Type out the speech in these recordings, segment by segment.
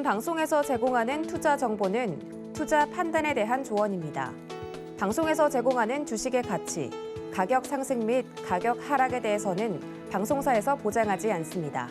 방송에서 제공하는 투자 정보는 투자 판단에 대한 조언입니다. 방송에서 제공하는 주식의 가치, 가격 상승 및 가격 하락에 대해서는 방송사에서 보장하지 않습니다.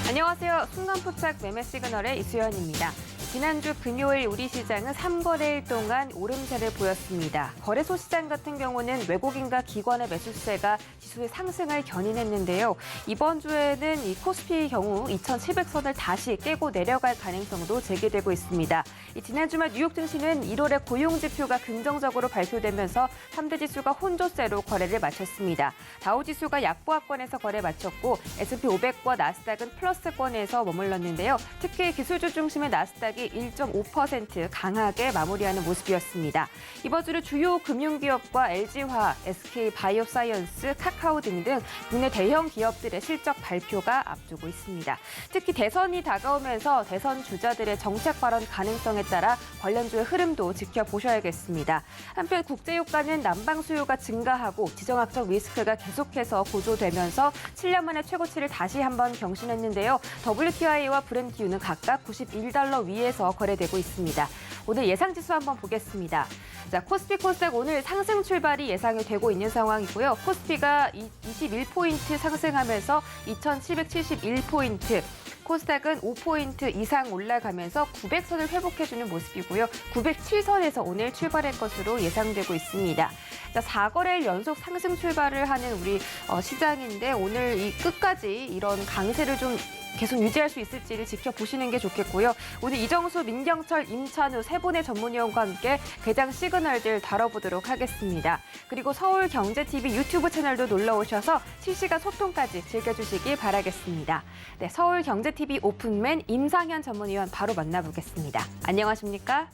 안녕하세요. 순간포착 매매 시그널의 이수연입니다. 지난주 금요일 우리 시장은 3거래일 동안 오름세를 보였습니다. 거래소 시장 같은 경우는 외국인과 기관의 매수세가 지수의 상승을 견인했는데요. 이번 주에는 이 코스피의 경우 2,700선을 다시 깨고 내려갈 가능성도 제기되고 있습니다. 지난 주말 뉴욕 증시는 1월의 고용 지표가 긍정적으로 발표되면서 3대 지수가 혼조세로 거래를 마쳤습니다. 다우 지수가 약보합권에서 거래 마쳤고 S&P 500과 나스닥은 플러스권에서 머물렀는데요. 특히 기술주 중심의 나스닥이 1.5% 강하게 마무리하는 모습이었습니다. 이번 주는 주요 금융기업과 LG화학, SK바이오사이언스, 카카오 등등 국내 대형 기업들의 실적 발표가 앞두고 있습니다. 특히 대선이 다가오면서 대선 주자들의 정책 발언 가능성에 따라 관련주의 흐름도 지켜보셔야겠습니다. 한편 국제유가는 난방 수요가 증가하고 지정학적 리스크가 계속해서 고조되면서 7년 만에 최고치를 다시 한번 경신했는데요. WTI와 브렌트유는 각각 91달러 위에서 거래되고 있습니다. 오늘 예상지수 한번 보겠습니다. 자, 코스피 코스닥 오늘 상승 출발이 예상이 되고 있는 상황이고요. 코스피가 21포인트 상승하면서 2,771포인트, 코스닥은 5포인트 이상 올라가면서 900선을 회복해주는 모습이고요. 907선에서 오늘 출발할 것으로 예상되고 있습니다. 자, 4거래일 연속 상승 출발을 하는 우리 시장인데 오늘 이 끝까지 이런 강세를 좀 계속 유지할 수 있을지를 지켜보시는 게 좋겠고요. 오늘 이정수, 민경철, 임찬우 세 분의 전문위원과 함께 개장 시그널들 다뤄보도록 하겠습니다. 그리고 서울경제TV 유튜브 채널도 놀러오셔서 실시간 소통까지 즐겨주시기 바라겠습니다. 네, 서울경제TV 오픈맨 임상현 전문위원 바로 만나보겠습니다. 안녕하십니까?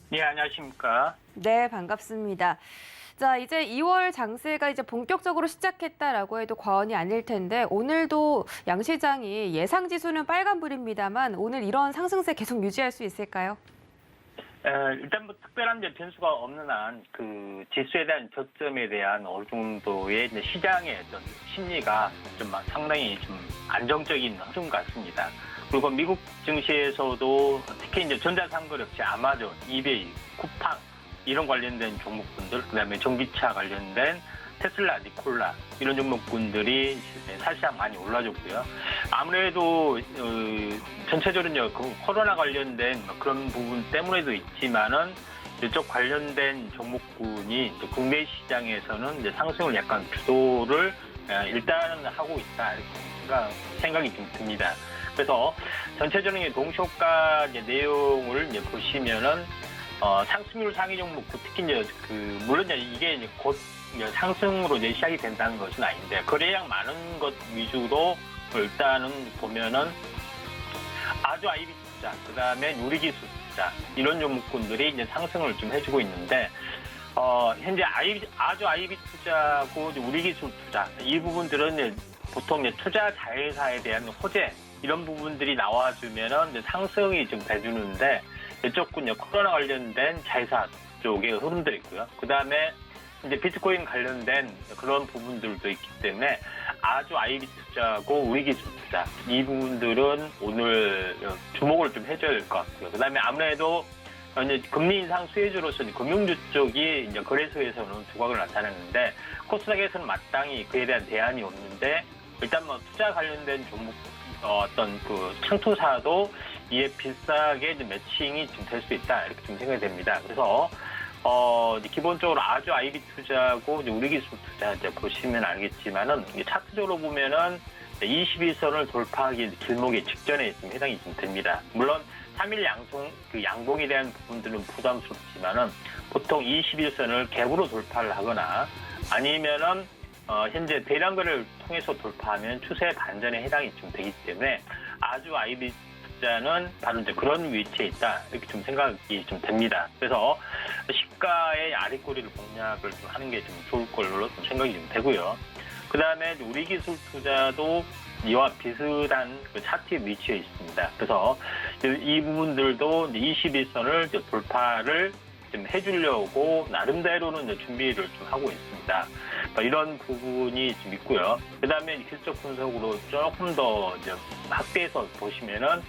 네, 안녕하십니까? 네, 반갑습니다. 자, 이제 2월 장세가 이제 본격적으로 시작했다라고 해도 과언이 아닐 텐데 오늘도 양시장이 예상 지수는 빨간불입니다만 오늘 이런 상승세 계속 유지할 수 있을까요? 일단 뭐 특별한 변수가 없는 한 그 지수에 대한 저점에 대한 어느 정도의 이제 시장의 어떤 심리가 좀 상당히 좀 안정적인 흐름 같습니다. 그리고 미국 증시에서도 특히 이제 전자상거래업체 아마존, 이베이, 쿠팡 이런 관련된 종목군들, 그다음에 전기차 관련된 테슬라, 니콜라 이런 종목군들이 사실상 많이 올라줬고요. 아무래도 전체적으로 그 코로나 관련된 그런 부분 때문에도 있지만은 이쪽 관련된 종목군이 이제 국내 시장에서는 이제 상승을 약간 주도를 일단은 하고 있다 이렇게 생각이 좀 듭니다. 그래서 전체적인 동시효과 내용을 이제 보시면은 상승률 상위 종목, 특히 이제 물론 이게 이제 곧 상승으로 이제 시작이 된다는 것은 아닌데 거래량 많은 것 위주로 일단은 보면은 아주 IB 투자, 그 다음에 누리기술 투자 이런 종목군들이 이제 상승을 좀 해주고 있는데 현재 아주 IB 투자고 우리기술 투자 이 부분들은 이제 보통 이제 투자 자회사에 대한 호재 이런 부분들이 나와주면은 이제 상승이 좀 돼주는데 이쪽은 코로나 관련된 자회사 쪽의 흐름들이 있고요. 그 다음에 이제 비트코인 관련된 그런 부분들도 있기 때문에 아주 IB 투자고 우리기술 투자 이 부분들은 오늘 주목을 좀 해줘야 될 것 같고요. 그 다음에 아무래도 이제 금리 인상 수혜주로서 금융주 쪽이 이제 거래소에서는 두각을 나타냈는데 코스닥에서는 마땅히 그에 대한 대안이 없는데 일단 뭐 투자 관련된 종목 어떤 그 창투사도 이에 비싸게 매칭이 좀 될 수 있다 이렇게 좀 생각이 됩니다. 그래서 기본적으로 아주 IB 투자고 우리기술 투자 이제 보시면 알겠지만은 차트적으로 보면은 21선을 돌파하기 길목의 직전에 좀 해당이 좀 됩니다. 물론 3일 양봉에 대한 부분들은 부담스럽지만은 보통 21선을 갭으로 돌파를 하거나 아니면은 현재 대량 거래를 통해서 돌파하면 추세 반전에 해당이 좀 되기 때문에 아주 IB 투자는 바로 이제 그런 위치에 있다 이렇게 좀 생각이 좀 됩니다. 그래서 시가의 아랫꼬리를 공략을 좀 하는 게 좀 좋을 걸로 좀 생각이 좀 되고요. 그 다음에 우리 기술 투자도 이와 비슷한 그 차트 위치에 있습니다. 그래서 이 부분들도 21선을 돌파를 좀 해주려고 나름대로는 이제 준비를 좀 하고 있습니다. 이런 부분이 좀 있고요. 그다음에 실적 분석으로 조금 더 이제 확대해서 보시면은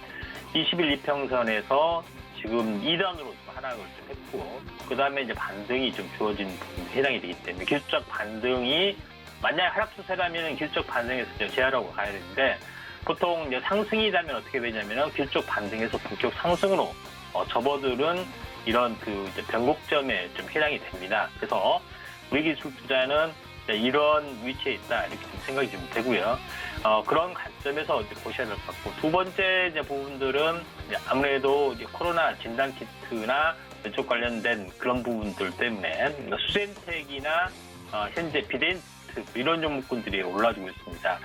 21 이평선에서 지금 2단으로 좀 하락을 좀 했고, 그다음에 이제 반등이 좀 주어진 부분에 해당이 되기 때문에 기술적 반등이 만약 하락 추세라면 기술적 반등에서 이제 재하라고 가야 되는데, 보통 이제 상승이라면 어떻게 되냐면은 기술적 반등에서 본격 상승으로 접어들은 이런 그 이제 변곡점에 좀 해당이 됩니다. 그래서 우리 기술 투자는 이런 위치에 있다 이렇게 좀 생각이 좀 되고요. 그런 관점에서 이제 보셔야 될 것 같고, 두 번째 이제 부분들은 이제 아무래도 이제 코로나 진단 키트나 이쪽 관련된 그런 부분들 때문에 수젠텍이나 현재 비덴트 이런 종목군들이 올라지고 있습니다.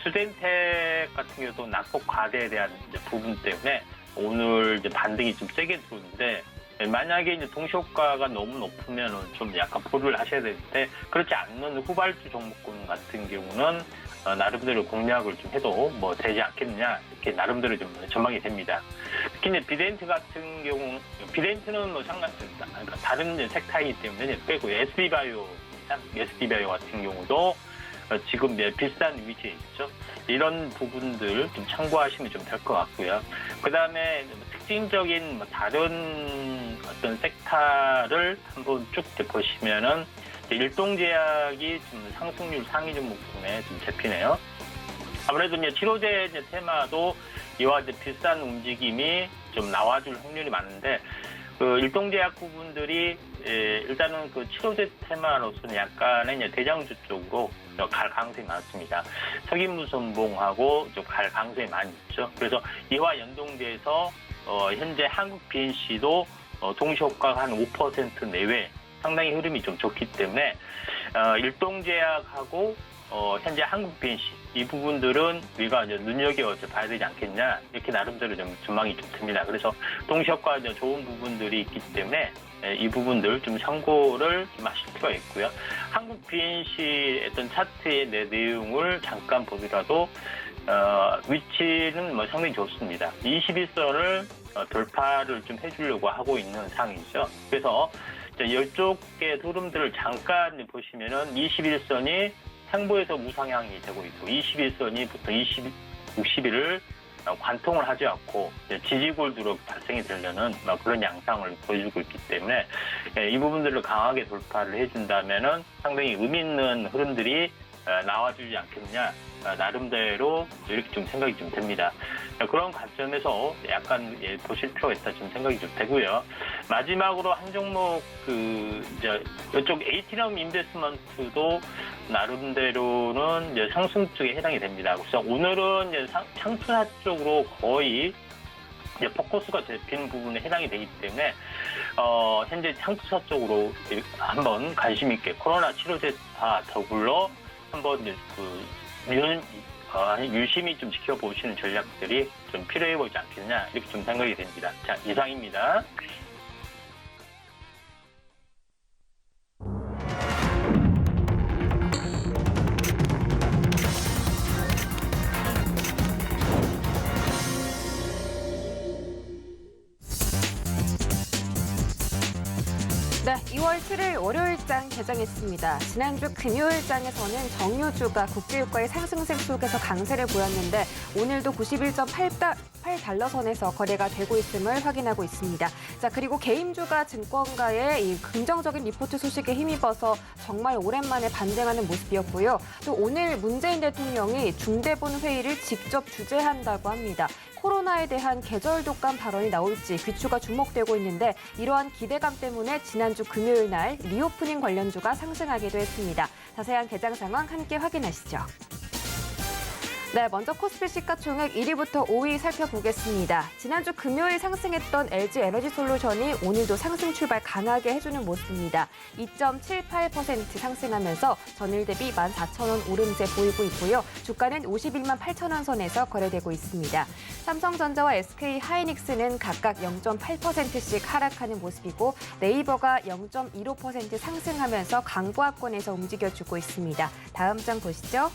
수젠텍 같은 경우도 낙폭 과대에 대한 이제 부분 때문에 오늘 이제 반등이 좀 세게 들어오는데, 만약에 이제 동시효과가 너무 높으면 좀 약간 보류를 하셔야 되는데, 그렇지 않는 후발주 종목군 같은 경우는 나름대로 공략을 좀 해도 뭐 되지 않겠느냐 이렇게 나름대로 좀 전망이 됩니다. 특히 이제 비덴트 같은 경우, 비덴트는 뭐 그러니까 다른 섹터이기 때문에 빼고 SD바이오 같은 경우도 지금 비슷한 위치에 있죠. 이런 부분들 좀 참고하시면 좀 될 것 같고요. 그 다음에 특징적인 다른 어떤 섹터를 한번 쭉 보시면은 일동제약이 좀 상승률 상위 종목군에 좀 잡히네요. 아무래도 이제 치료제 이제 테마도 이와 이제 비슷한 움직임이 좀 나와줄 확률이 많은데, 그 일동제약 부분들이 일단은 그 치료제 테마로서는 약간의 이제 대장주 쪽으로 갈 가능성이 많습니다. 석인무선봉하고 좀 갈 가능성이 많이 있죠. 그래서 이와 연동돼서 현재 한국 BNC도 동시효과가 한 5% 내외 상당히 흐름이 좀 좋기 때문에 일동제약하고 현재 한국 BNC 이 부분들은 우리가 이제 눈여겨 봐야 되지 않겠냐 이렇게 나름대로 좀 전망이 좀 듭니다. 그래서 동시효과 좋은 부분들이 있기 때문에 이 부분들 좀 참고를 좀 하실 필요가 있고요. 한국 BNC 어떤 차트의 내용을 잠깐 보더라도 위치는 뭐 상당히 좋습니다. 21선을 돌파를 좀 해주려고 하고 있는 상황이죠. 그래서 이쪽의 흐름들을 잠깐 보시면은 21선이 상부에서 무상향이 되고 있고, 21선이 보통 60일을 관통을 하지 않고 지지골드로 발생이 되려는 그런 양상을 보여주고 있기 때문에 이 부분들을 강하게 돌파를 해준다면은 상당히 의미 있는 흐름들이 나와주지 않겠느냐, 나름대로 이렇게 좀 생각이 좀 됩니다. 그런 관점에서 약간 보실 필요가 있다 좀 생각이 좀 되고요. 마지막으로 한 종목 이쪽 에이티넘 인베스트먼트도 나름대로는 이제 상승 쪽에 해당이 됩니다. 그래서 오늘은 이제 창투사 쪽으로 거의 이제 포커스가 잡힌 부분에 해당이 되기 때문에 현재 창투사 쪽으로 한번 관심 있게 코로나 치료제와 더불어 한번 이제 유심히 좀 지켜보시는 전략들이 좀 필요해 보이지 않겠냐 이렇게 좀 생각이 됩니다. 자, 이상입니다. 네, 2월 7일 월요일장 개장했습니다. 지난주 금요일장에서는 정유주가 국제유가의 상승세 속에서 강세를 보였는데 오늘도 91.8달러 선에서 거래가 되고 있음을 확인하고 있습니다. 자, 그리고 개인주가 증권가의 이 긍정적인 리포트 소식에 힘입어서 정말 오랜만에 반등하는 모습이었고요. 또 오늘 문재인 대통령이 중대본 회의를 직접 주재한다고 합니다. 코로나에 대한 계절 독감 발언이 나올지 귀추가 주목되고 있는데, 이러한 기대감 때문에 지난주 금요일 날 리오프닝 관련주가 상승하기도 했습니다. 자세한 개장 상황 함께 확인하시죠. 네, 먼저 코스피 시가총액 1위부터 5위 살펴보겠습니다. 지난주 금요일 상승했던 LG에너지솔루션이 오늘도 상승 출발 강하게 해주는 모습입니다. 2.78% 상승하면서 전일 대비 14,000원 오름세 보이고 있고요. 주가는 51만 8천원 선에서 거래되고 있습니다. 삼성전자와 SK하이닉스는 각각 0.8%씩 하락하는 모습이고, 네이버가 0.15% 상승하면서 강보합권에서 움직여주고 있습니다. 다음 장 보시죠.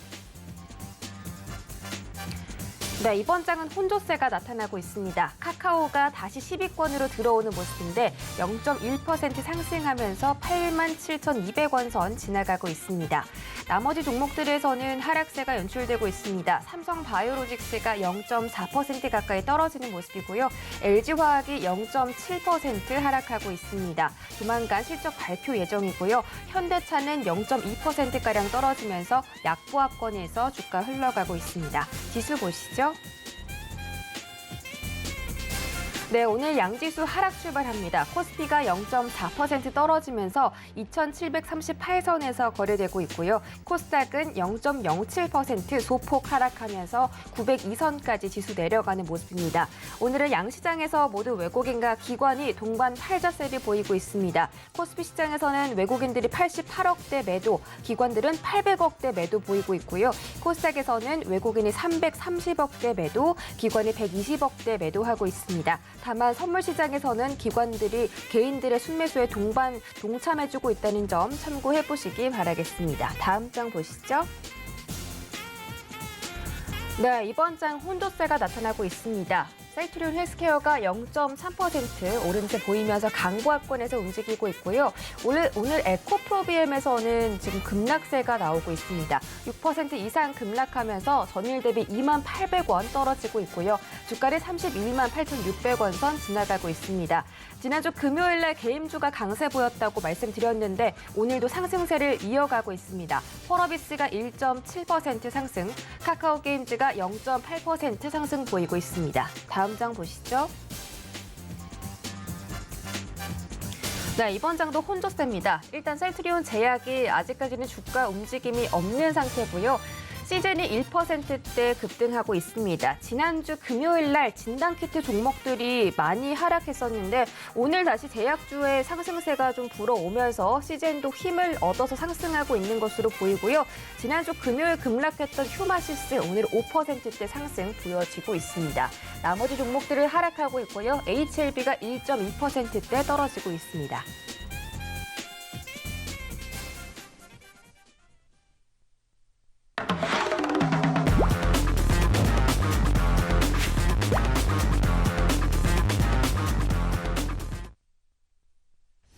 네, 이번 장은 혼조세가 나타나고 있습니다. 카카오가 다시 10위권으로 들어오는 모습인데 0.1% 상승하면서 87,200원 선 지나가고 있습니다. 나머지 종목들에서는 하락세가 연출되고 있습니다. 삼성바이오로직스가 0.4% 가까이 떨어지는 모습이고요. LG화학이 0.7% 하락하고 있습니다. 조만간 실적 발표 예정이고요. 현대차는 0.2%가량 떨어지면서 약보합권에서 주가 흘러가고 있습니다. 지수 보시죠. 네, 오늘 양지수 하락 출발합니다. 코스피가 0.4% 떨어지면서 2,738선에서 거래되고 있고요. 코스닥은 0.07% 소폭 하락하면서 902선까지 지수 내려가는 모습입니다. 오늘은 양시장에서 모두 외국인과 기관이 동반 팔자세를 보이고 있습니다. 코스피 시장에서는 외국인들이 88억대 매도, 기관들은 800억대 매도 보이고 있고요. 코스닥에서는 외국인이 330억대 매도, 기관이 120억대 매도하고 있습니다. 다만 선물 시장에서는 기관들이 개인들의 순매수에 동참해주고 있다는 점 참고해 보시기 바라겠습니다. 다음 장 보시죠. 네, 이번 장 혼조세가 나타나고 있습니다. 셀트리온 헬스케어가 0.3% 오름세 보이면서 강보합권에서 움직이고 있고요. 오늘 에코프로비엠에서는 지금 급락세가 나오고 있습니다. 6% 이상 급락하면서 전일 대비 28,800원 떨어지고 있고요. 주가를 318,600원 선 지나가고 있습니다. 지난주 금요일 날 개임주가 강세 보였다고 말씀드렸는데 오늘도 상승세를 이어가고 있습니다. 펄어비스가 1.7% 상승, 카카오게임즈가 0.8% 상승 보이고 있습니다. 다음 장 보시죠. 네, 이번 장도 혼조세입니다. 일단 셀트리온 제약이 아직까지는 주가 움직임이 없는 상태고요. 시즌이 1%대 급등하고 있습니다. 지난주 금요일 날 진단키트 종목들이 많이 하락했었는데 오늘 다시 제약주의 상승세가 좀 불어오면서 시즌도 힘을 얻어서 상승하고 있는 것으로 보이고요. 지난주 금요일 급락했던 휴마시스 오늘 5%대 상승 보여지고 있습니다. 나머지 종목들을 하락하고 있고요. HLB가 1.2%대 떨어지고 있습니다.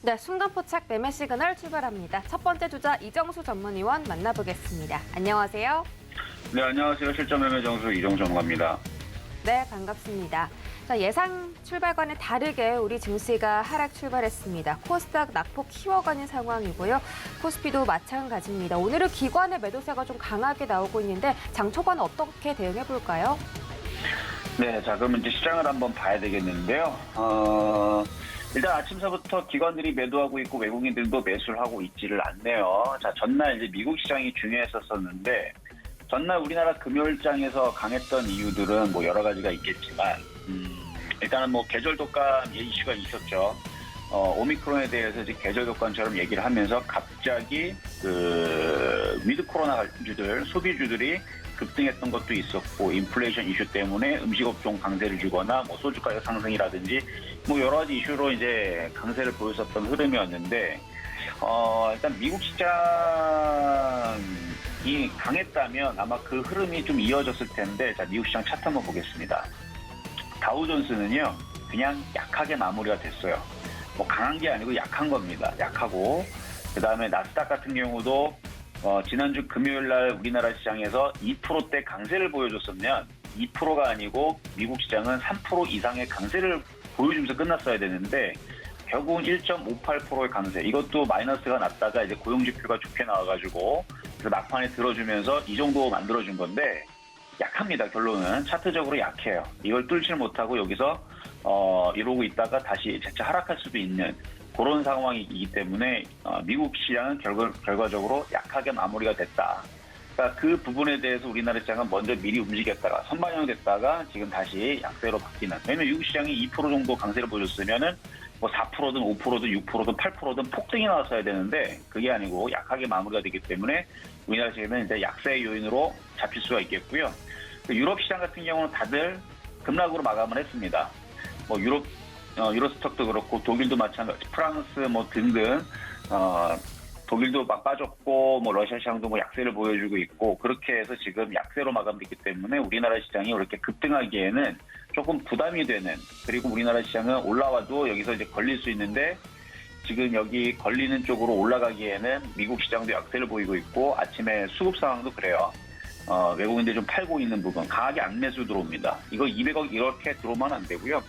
네, 순간포착 매매 시그널 출발합니다. 첫 번째 주자 이정수 전문위원 만나보겠습니다. 안녕하세요. 네, 안녕하세요. 실전 매매 정수 이정수 전문가입니다. 네, 반갑습니다. 자, 예상 출발과는 다르게 우리 증시가 하락 출발했습니다. 코스닥 낙폭 키워가는 상황이고요. 코스피도 마찬가지입니다. 오늘은 기관의 매도세가 좀 강하게 나오고 있는데 장 초반 어떻게 대응해 볼까요? 네, 자, 그러면 이제 시장을 한번 봐야 되겠는데요. 일단 아침서부터 기관들이 매도하고 있고 외국인들도 매수를 하고 있지를 않네요. 자, 전날 이제 미국 시장이 중요했었는데 전날 우리나라 금요일장에서 강했던 이유들은 뭐 여러 가지가 있겠지만 일단은 뭐 계절 독감 이슈가 있었죠. 오미크론에 대해서 이제 계절 독감처럼 얘기를 하면서 갑자기 그 위드 코로나 주들 소비주들이 급등했던 것도 있었고 인플레이션 이슈 때문에 음식업종 강세를 주거나 뭐 소주 가격 상승이라든지 뭐 여러 가지 이슈로 이제 강세를 보였었던 흐름이었는데 일단 미국 시장이 강했다면 아마 그 흐름이 좀 이어졌을 텐데 자 미국 시장 차트 한번 보겠습니다. 다우존스는요 그냥 약하게 마무리가 됐어요. 뭐 강한 게 아니고 약한 겁니다. 약하고 그 다음에 나스닥 같은 경우도 지난주 금요일 날 우리나라 시장에서 2%대 강세를 보여줬으면 2%가 아니고 미국 시장은 3% 이상의 강세를 보여주면서 끝났어야 되는데 결국은 1.58%의 강세. 이것도 마이너스가 났다가 이제 고용지표가 좋게 나와가지고 그래서 막판에 들어주면서 이 정도 만들어준 건데 약합니다. 결론은 차트적으로 약해요. 이걸 뚫지를 못하고 여기서 이러고 있다가 다시 재차 하락할 수도 있는 그런 상황이기 때문에 미국 시장은 결과적으로 약하게 마무리가 됐다. 그러니까 그 부분에 대해서 우리나라 시장은 먼저 미리 움직였다가 선반영됐다가 지금 다시 약세로 바뀌는. 왜냐하면 미국 시장이 2% 정도 강세를 보여줬으면은 뭐 4%든 5%든 6%든 8%든 폭등이 나왔어야 되는데 그게 아니고 약하게 마무리가 되기 때문에 우리나라 시장은 이제 약세의 요인으로 잡힐 수가 있겠고요. 유럽 시장 같은 경우는 다들 급락으로 마감을 했습니다. 뭐 유로스톡도 그렇고 독일도 마찬가지, 프랑스 뭐 등등 독일도 막 빠졌고 뭐 러시아 시장도 뭐 약세를 보여주고 있고 그렇게 해서 지금 약세로 마감됐기 때문에 우리나라 시장이 이렇게 급등하기에는 조금 부담이 되는, 그리고 우리나라 시장은 올라와도 여기서 이제 걸릴 수 있는데 지금 여기 걸리는 쪽으로 올라가기에는 미국 시장도 약세를 보이고 있고 아침에 수급 상황도 그래요. 외국인들이 좀 팔고 있는 부분 강하게 안매수 들어옵니다. 이거 200억 이렇게 들어오면 안 되고요.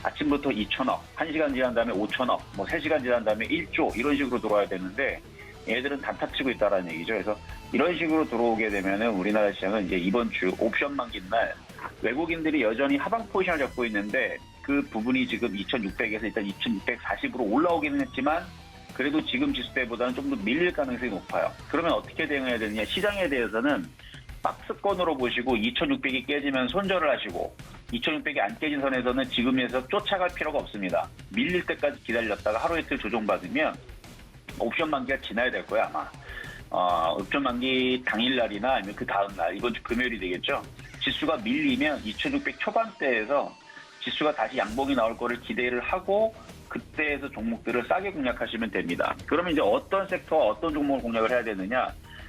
아침부터 2천억, 1시간 지난 다음에 5천억, 뭐 3시간 지난 다음에 1조 이런 식으로 들어와야 되는데 얘들은 단타치고 있다라는 얘기죠. 그래서 이런 식으로 들어오게 되면은 우리나라 시장은 이제 이번 주 옵션 만긴 날 외국인들이 여전히 하방 포지션을 잡고 있는데 그 부분이 지금 2,600에서 일단 2,640으로 올라오기는 했지만 그래도 지금 지수 때보다는 좀 더 밀릴 가능성이 높아요. 그러면 어떻게 대응해야 되느냐? 시장에 대해서는 박스권으로 보시고 2,600이 깨지면 손절을 하시고 2,600이 안 깨진 선에서는 지금에서 쫓아갈 필요가 없습니다. 밀릴 때까지 기다렸다가 하루 이틀 조정받으면 옵션 만기가 지나야 될 거야 아마. 옵션 만기 당일날이나 아니면 그 다음날 이번 주 금요일이 되겠죠. 지수가 밀리면 2,600 초반대에서 지수가 다시 양봉이 나올 거를 기대를 하고 그때에서 종목들을 싸게 공략하시면 됩니다. 그러면 이제 어떤 섹터와 어떤 종목을 공략을 해야 되느냐?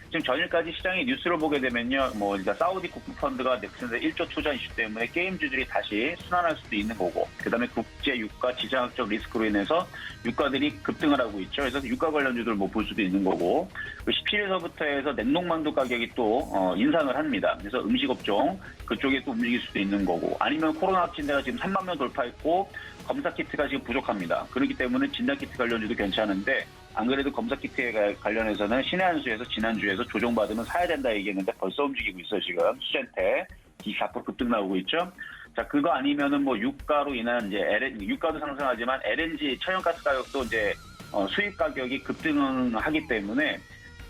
지금 전일까지 시장의 뉴스를 보게 되면요, 뭐, 그러니까 사우디 국부펀드가 넥슨에서 1조 투자 이슈 때문에 게임주들이 다시 순환할 수도 있는 거고, 그 다음에 국제 유가 지정학적 리스크로 인해서 유가들이 급등을 하고 있죠. 그래서 유가 관련주들 뭐 볼 수도 있는 거고, 17일서부터 해서 냉동만두 가격이 또 인상을 합니다. 그래서 음식업종 그쪽에 또 움직일 수도 있는 거고, 아니면 코로나 확진자가 지금 3만 명 돌파했고 검사 키트가 지금 부족합니다. 그렇기 때문에 진단 키트 관련주도 괜찮은데. 안 그래도 검사 키트에 관련해서는 신의 한 수에서 지난주에서 조정받으면 사야 된다 얘기했는데 벌써 움직이고 있어요, 지금. 수젠테 24% 급등 나오고 있죠. 자, 그거 아니면은 뭐 유가로 인한 이제 유가도 상승하지만 LNG 천연가스 가격도 이제 수입 가격이 급등하기 때문에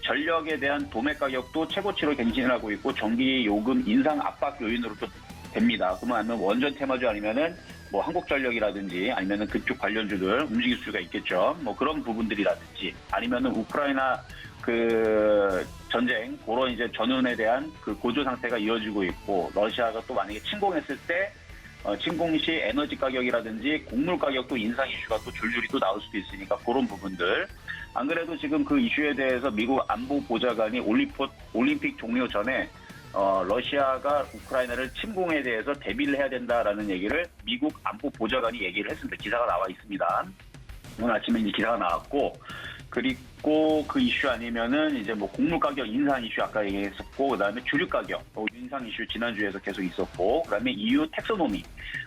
전력에 대한 도매 가격도 최고치로 갱신을 하고 있고 전기 요금 인상 압박 요인으로 또 됩니다. 그러면 아니면 원전 테마주 아니면은 뭐 한국전력이라든지 아니면은 그쪽 관련주들 움직일 수가 있겠죠. 뭐 그런 부분들이라든지 아니면은 우크라이나 그 전쟁 그런 이제 전운에 대한 그 고조 상태가 이어지고 있고 러시아가 또 만약에 침공했을 때 침공 시 에너지 가격이라든지 곡물 가격도 인상 이슈가 또 줄줄이 또 나올 수도 있으니까 그런 부분들. 안 그래도 지금 그 이슈에 대해서 미국 안보 보좌관이 올림픽 종료 전에 러시아가 우크라이나를 침공에 대해서 대비를 해야 된다라는 얘기를 미국 안보 보좌관이 얘기를 했습니다. 기사가 나와 있습니다. 오늘 아침에 이제 기사가 나왔고, 그리고 그 이슈 아니면은 이제 뭐 곡물 가격 인상 이슈 아까 얘기했었고, 그다음에 주류 가격 인상 이슈 지난주에서 계속 있었고, 그다음에 EU 텍소노미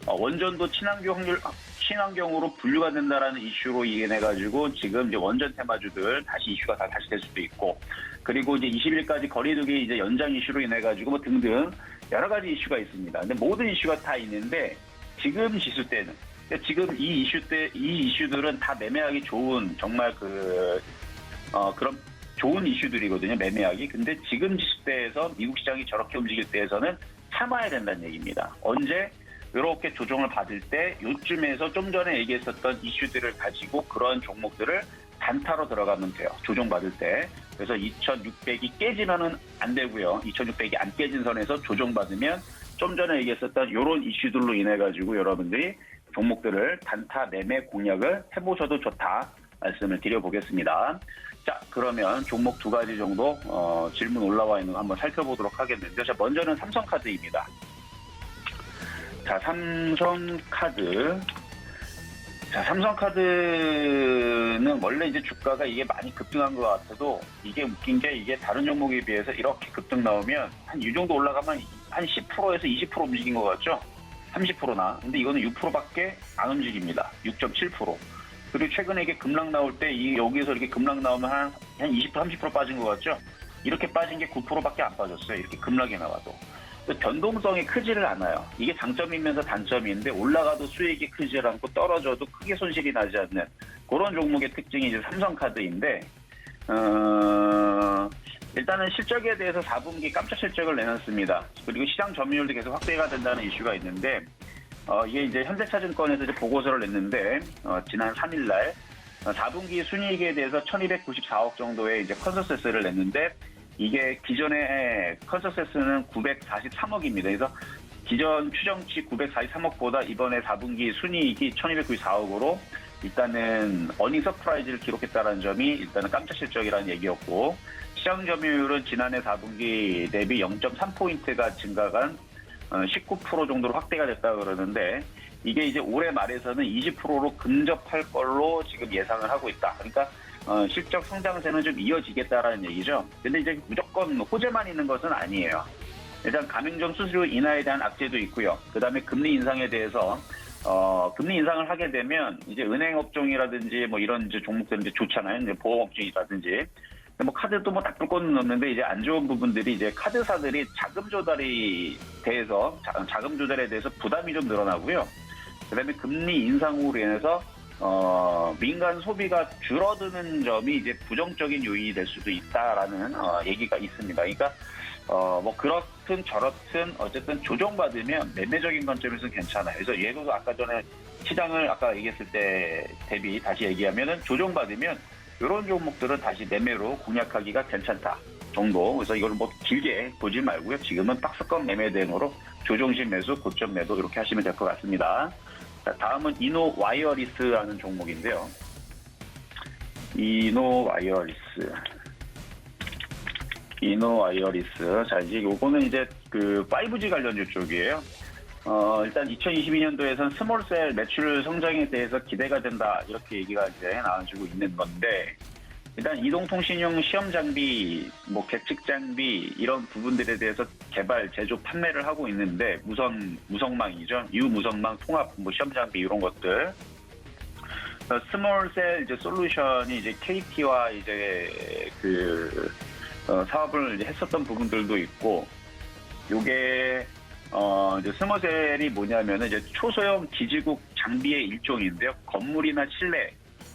원전도 친환경으로 분류가 된다라는 이슈로 인해가지고 지금 이제 원전 테마주들 다시 이슈가 다시 될 수도 있고, 그리고 이제 20일까지 거리두기 이제 연장 이슈로 인해가지고 뭐 등등 여러 가지 이슈가 있습니다. 근데 모든 이슈가 다 있는데 지금 지수 때는 지금 이 이슈들은 다 매매하기 좋은 정말 그런 좋은 이슈들이거든요. 매매하기. 근데 지금 지수 때에서 미국 시장이 저렇게 움직일 때에서는 참아야 된다는 얘기입니다. 언제? 이렇게 조정을 받을 때 요쯤에서 좀 전에 얘기했었던 이슈들을 가지고 그런 종목들을 단타로 들어가면 돼요. 조정받을 때. 그래서 2,600이 깨지면은 안 되고요. 2,600이 안 깨진 선에서 조정받으면 좀 전에 얘기했었던 이런 이슈들로 인해 가지고 여러분들이 종목들을 단타 매매 공략을 해보셔도 좋다 말씀을 드려보겠습니다. 자, 그러면 종목 두 가지 정도 질문 올라와 있는 거 한번 살펴보도록 하겠는데요. 자, 먼저는 삼성카드입니다. 자, 삼성카드. 자, 삼성카드는 원래 이제 주가가 이게 많이 급등한 것 같아도 이게 웃긴 게 이게 다른 종목에 비해서 이렇게 급등 나오면 한 이 정도 올라가면 한 10%에서 20% 움직인 것 같죠? 30%나. 근데 이거는 6%밖에 안 움직입니다. 6.7%. 그리고 최근에 이게 급락 나올 때 여기에서 이렇게 급락 나오면 한 20%, 30% 빠진 것 같죠? 이렇게 빠진 게 9%밖에 안 빠졌어요. 이렇게 급락이 나와도. 변동성이 크지를 않아요. 이게 장점이면서 단점인데 올라가도 수익이 크지 않고 떨어져도 크게 손실이 나지 않는 그런 종목의 특징이 이제 삼성카드인데 일단은 실적에 대해서 4분기 깜짝 실적을 내놨습니다. 그리고 시장 점유율도 계속 확대가 된다는 이슈가 있는데 이게 이제 현대차증권에서 이제 보고서를 냈는데 지난 3일날 4분기 순이익에 대해서 1,294억 정도의 이제 컨센서스를 냈는데 이게 기존의 컨센서스는 943억입니다. 그래서 기존 추정치 943억보다 이번에 4분기 순이익이 1,294억으로 일단은 어닝 서프라이즈를 기록했다는 점이 일단은 깜짝 실적이라는 얘기였고, 시장 점유율은 지난해 4분기 대비 0.3포인트가 증가한 19% 정도로 확대가 됐다 그러는데, 이게 이제 올해 말에서는 20%로 근접할 걸로 지금 예상을 하고 있다. 그러니까 실적 성장세는 좀 이어지겠다라는 얘기죠. 근데 이제 무조건 호재만 있는 것은 아니에요. 일단 가맹점 수수료 인하에 대한 악재도 있고요. 그다음에 금리 인상에 대해서 금리 인상을 하게 되면 이제 은행 업종이라든지 뭐 이런 이제 종목들은 이제 좋잖아요. 이제 보험 업종이라든지. 뭐 카드도 뭐 나쁠 건 없는데 이제 안 좋은 부분들이 이제 카드사들이 자금 조달에 대해서 부담이 좀 늘어나고요. 그다음에 금리 인상으로 인해서 민간 소비가 줄어드는 점이 이제 부정적인 요인이 될 수도 있다라는 얘기가 있습니다. 그러니까 뭐 그렇든 저렇든 어쨌든 조정받으면 매매적인 관점에서는 괜찮아요. 그래서 예를 들어 아까 전에 시장을 아까 얘기했을 때 대비 다시 얘기하면은 조정받으면 이런 종목들은 다시 매매로 공략하기가 괜찮다 정도. 그래서 이걸 뭐 길게 보지 말고요. 지금은 박스권 매매 대응으로 조정식 매수, 고점 매도 이렇게 하시면 될 것 같습니다. 자, 다음은 이노와이어리스라는 종목인데요. 이노와이어리스. 자, 이제 요거는 이제 그 5G 관련주 쪽이에요. 일단 2022년도에선 스몰셀 매출 성장에 대해서 기대가 된다. 이렇게 얘기가 이제 나와주고 있는 건데, 일단 이동통신용 시험 장비, 뭐 계측 장비 이런 부분들에 대해서 개발, 제조, 판매를 하고 있는데, 무성망이죠. 유무성망 통합 뭐 시험 장비 이런 것들. 스몰셀 이제 솔루션이 이제 KT와 이제 그 사업을 이제 했었던 부분들도 있고, 요게 이제 스몰셀이 뭐냐면은 이제 초소형 기지국 장비의 일종인데요. 건물이나 실내,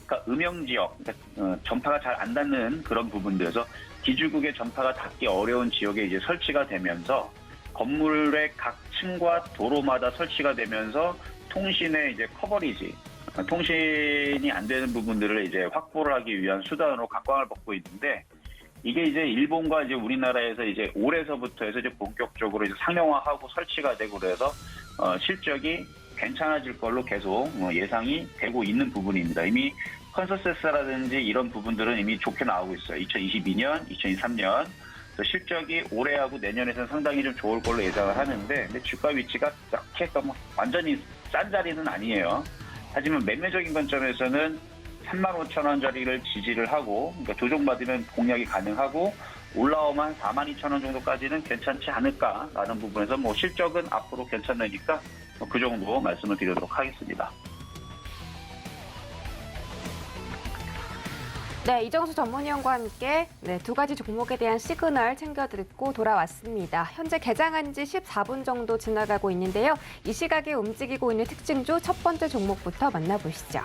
그러니까 음영 지역, 그러니까 전파가 잘 안 닿는 그런 부분들에서 기지국의 전파가 닿기 어려운 지역에 이제 설치가 되면서 건물의 각 층과 도로마다 설치가 되면서 통신의 이제 커버리지, 통신이 안 되는 부분들을 이제 확보를 하기 위한 수단으로 각광을 받고 있는데, 이게 이제 일본과 이제 우리나라에서 이제 올해서부터 해서 이제 본격적으로 이제 상용화하고 설치가 되고 그래서 실적이 괜찮아질 걸로 계속 예상이 되고 있는 부분입니다. 이미 컨센서스라든지 이런 부분들은 이미 좋게 나오고 있어요. 2022년, 2023년 실적이 올해하고 내년에는 상당히 좀 좋을 걸로 예상을 하는데, 근데 주가 위치가 딱히 뭐 완전히 싼 자리는 아니에요. 하지만 매매적인 관점에서는 35,000원짜리를 지지를 하고, 그러니까 조정받으면 공략이 가능하고, 올라오면 42,000원 정도까지는 괜찮지 않을까라는 부분에서 뭐 실적은 앞으로 괜찮으니까 그 정도 말씀을 드리도록 하겠습니다. 네, 이정수 전문위원과 함께 두 가지 종목에 대한 시그널 챙겨 듣고 돌아왔습니다. 현재 개장한 지 14분 정도 지나가고 있는데요. 이 시각에 움직이고 있는 특징주 첫 번째 종목부터 만나보시죠.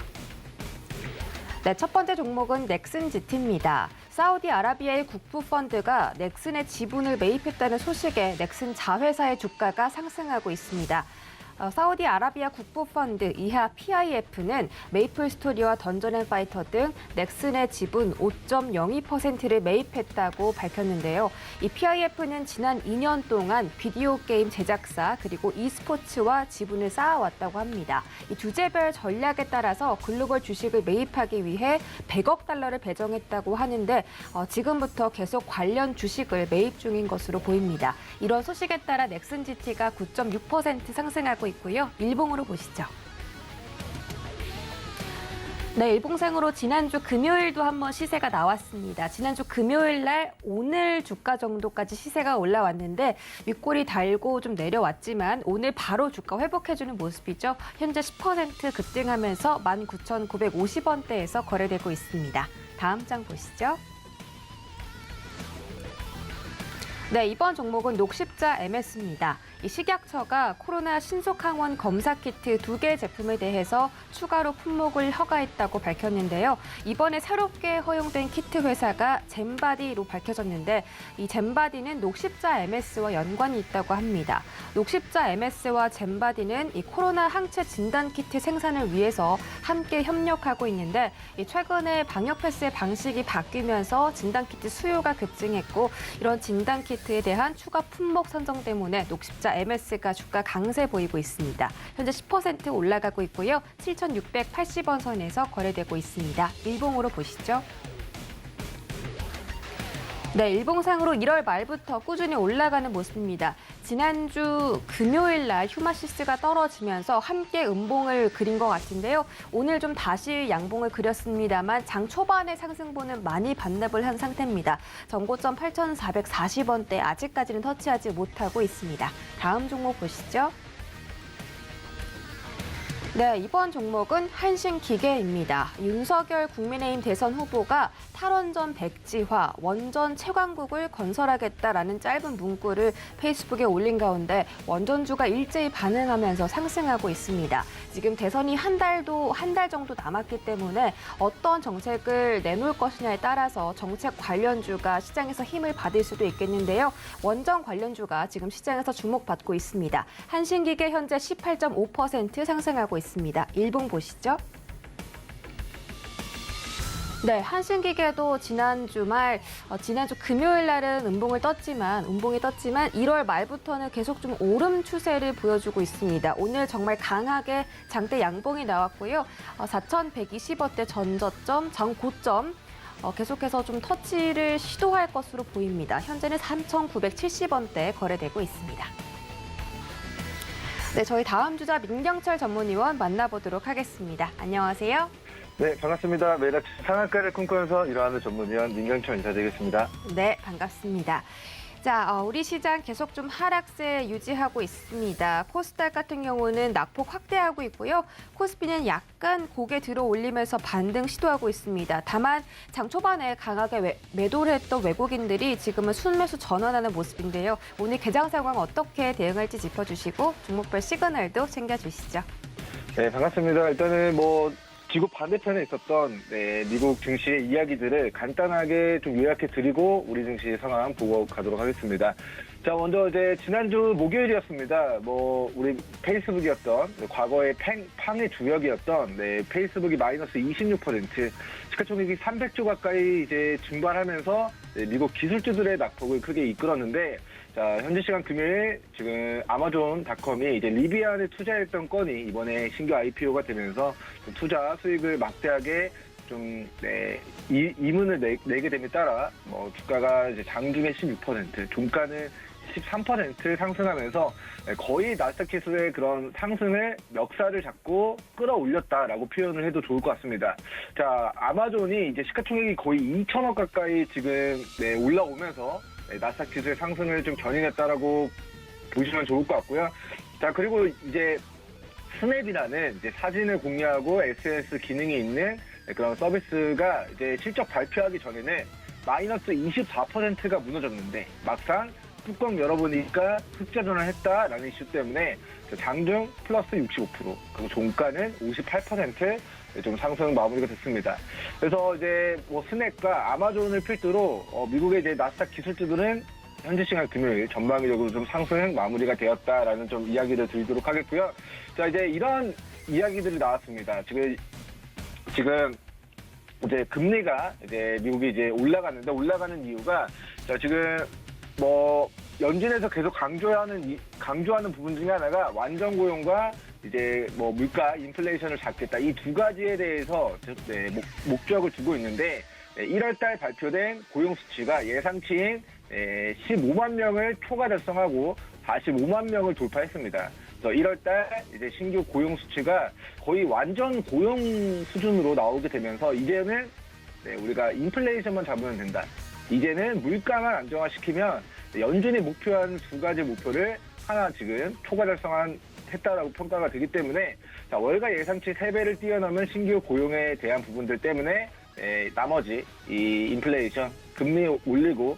네, 첫 번째 종목은 넥슨GT입니다. 사우디아라비아의 국부펀드가 넥슨의 지분을 매입했다는 소식에 넥슨 자회사의 주가가 상승하고 있습니다. 사우디아라비아 국부펀드 이하 PIF는 메이플스토리와 던전앤파이터 등 넥슨의 지분 5.02%를 매입했다고 밝혔는데요. 이 PIF는 지난 2년 동안 비디오 게임 제작사 그리고 e스포츠와 지분을 쌓아왔다고 합니다. 이 주제별 전략에 따라서 글로벌 주식을 매입하기 위해 100억 달러를 배정했다고 하는데 지금부터 계속 관련 주식을 매입 중인 것으로 보입니다. 이런 소식에 따라 넥슨GT가 9.6% 상승하고 있고요. 일봉으로 보시죠. 네, 일봉상으로 지난주 금요일도 한번 시세가 나왔습니다. 지난주 금요일 날 오늘 주가 정도까지 시세가 올라왔는데 윗골이 달고 좀 내려왔지만 오늘 바로 주가 회복해주는 모습이죠. 현재 10% 급등하면서 19,950원대에서 거래되고 있습니다. 다음 장 보시죠. 네, 이번 종목은 녹십자 MS입니다. 이 식약처가 코로나 신속항원 검사 키트 2개 제품에 대해서 추가로 품목을 허가했다고 밝혔는데요. 이번에 새롭게 허용된 키트 회사가 젠바디로 밝혀졌는데 이 젠바디는 녹십자 MS와 연관이 있다고 합니다. 녹십자 MS와 젠바디는 이 코로나 항체 진단 키트 생산을 위해서 함께 협력하고 있는데 최근에 방역 패스의 방식이 바뀌면서 진단 키트 수요가 급증했고 이런 진단 키트 레이트에 대한 추가 품목 선정 때문에 녹십자 MS가 주가 강세 보이고 있습니다. 현재 10% 올라가고 있고요. 7,680원 선에서 거래되고 있습니다. 일봉으로 보시죠. 네, 일봉상으로 1월 말부터 꾸준히 올라가는 모습입니다. 지난주 금요일 날 휴마시스가 떨어지면서 함께 음봉을 그린 것 같은데요. 오늘 좀 다시 양봉을 그렸습니다만 장 초반의 상승분은 많이 반납을 한 상태입니다. 전고점 8,440원대 아직까지는 터치하지 못하고 있습니다. 다음 종목 보시죠. 네, 이번 종목은 한신기계입니다. 윤석열 국민의힘 대선 후보가 탈원전 백지화, 원전 채광국을 건설하겠다라는 짧은 문구를 페이스북에 올린 가운데 원전주가 일제히 반응하면서 상승하고 있습니다. 지금 대선이 한 달 정도 남았기 때문에 어떤 정책을 내놓을 것이냐에 따라서 정책 관련주가 시장에서 힘을 받을 수도 있겠는데요. 원전 관련주가 지금 시장에서 주목받고 있습니다. 한신기계 현재 18.5% 상승하고 있습니다. 일봉 보시죠. 네, 한신기계도 지난주 금요일 날은 음봉이 떴지만 1월 말부터는 계속 좀 오름 추세를 보여주고 있습니다. 오늘 정말 강하게 장대 양봉이 나왔고요. 4,120원대 전저점, 장고점 계속해서 좀 터치를 시도할 것으로 보입니다. 현재는 3,970원대 거래되고 있습니다. 네, 저희 다음 주자 민경철 전문위원 만나보도록 하겠습니다. 안녕하세요. 네, 반갑습니다. 매일 아침 상한가를 꿈꾸면서 일하는 전문위원 민경철 인사드리겠습니다. 네, 반갑습니다. 자, 우리 시장 계속 좀 하락세 유지하고 있습니다. 코스닥 같은 경우는 낙폭 확대하고 있고요. 코스피는 약간 고개 들어 올리면서 반등 시도하고 있습니다. 다만 장 초반에 강하게 매도를 했던 외국인들이 지금은 순매수 전환하는 모습인데요. 오늘 개장 상황 어떻게 대응할지 짚어주시고 종목별 시그널도 챙겨주시죠. 네, 반갑습니다. 일단은 지구 반대편에 있었던 미국 증시의 이야기들을 간단하게 좀 요약해드리고 우리 증시 상황 보고 가도록 하겠습니다. 자, 먼저 이제 지난주 목요일이었습니다. 우리 페이스북이었던 과거의 팡의 주역이었던 페이스북이 마이너스 26%, 시가총액이 300조 가까이 이제 증발하면서 미국 기술주들의 낙폭을 크게 이끌었는데. 자, 현지 시간 금요일 지금 아마존닷컴이 이제 리비안에 투자했던 건이 이번에 신규 IPO가 되면서 좀 투자 수익을 막대하게 좀 이문을 내게 됨에 따라 주가가 이제 장중에 16%, 종가는 13% 상승하면서 거의 나스닥 지수의 그런 상승을 멱살을 잡고 끌어올렸다라고 표현을 해도 좋을 것 같습니다. 자, 아마존이 이제 시가총액이 거의 2천억 가까이 지금 올라오면서 나스닥 지수의 상승을 좀 견인했다라고 보시면 좋을 것 같고요. 자, 그리고 이제 스냅이라는 이제 사진을 공유하고 SNS 기능이 있는 그런 서비스가 이제 실적 발표하기 전에는 마이너스 24%가 무너졌는데 막상 뚜껑 열어보니까 흑자 전환했다라는 이슈 때문에 장중 플러스 65%, 그리고 종가는 58% 좀 상승 마무리가 됐습니다. 그래서 이제 스냅과 아마존을 필두로 미국의 이제 나스닥 기술주들은 현지 시간 금요일 전방위적으로 좀 상승 마무리가 되었다라는 좀 이야기를 드리도록 하겠고요. 자, 이제 이런 이야기들이 나왔습니다. 지금 이제 금리가 이제 미국이 이제 올라가는 이유가 자, 지금 연준에서 계속 강조하는 부분 중에 하나가 완전 고용과 이제 물가 인플레이션을 잡겠다, 이 두 가지에 대해서 목적을 두고 있는데 1월달 발표된 고용 수치가 예상치인 15만 명을 초과 달성하고 45만 명을 돌파했습니다. 그래서 1월달 이제 신규 고용 수치가 거의 완전 고용 수준으로 나오게 되면서 이제는 우리가 인플레이션만 잡으면 된다. 이제는 물가만 안정화시키면 연준이 목표한 두 가지 목표를 하나 지금 초과 했다라고 평가가 되기 때문에 자, 월가 예상치 3배를 뛰어넘은 신규 고용에 대한 부분들 때문에 나머지 이 인플레이션, 금리 올리고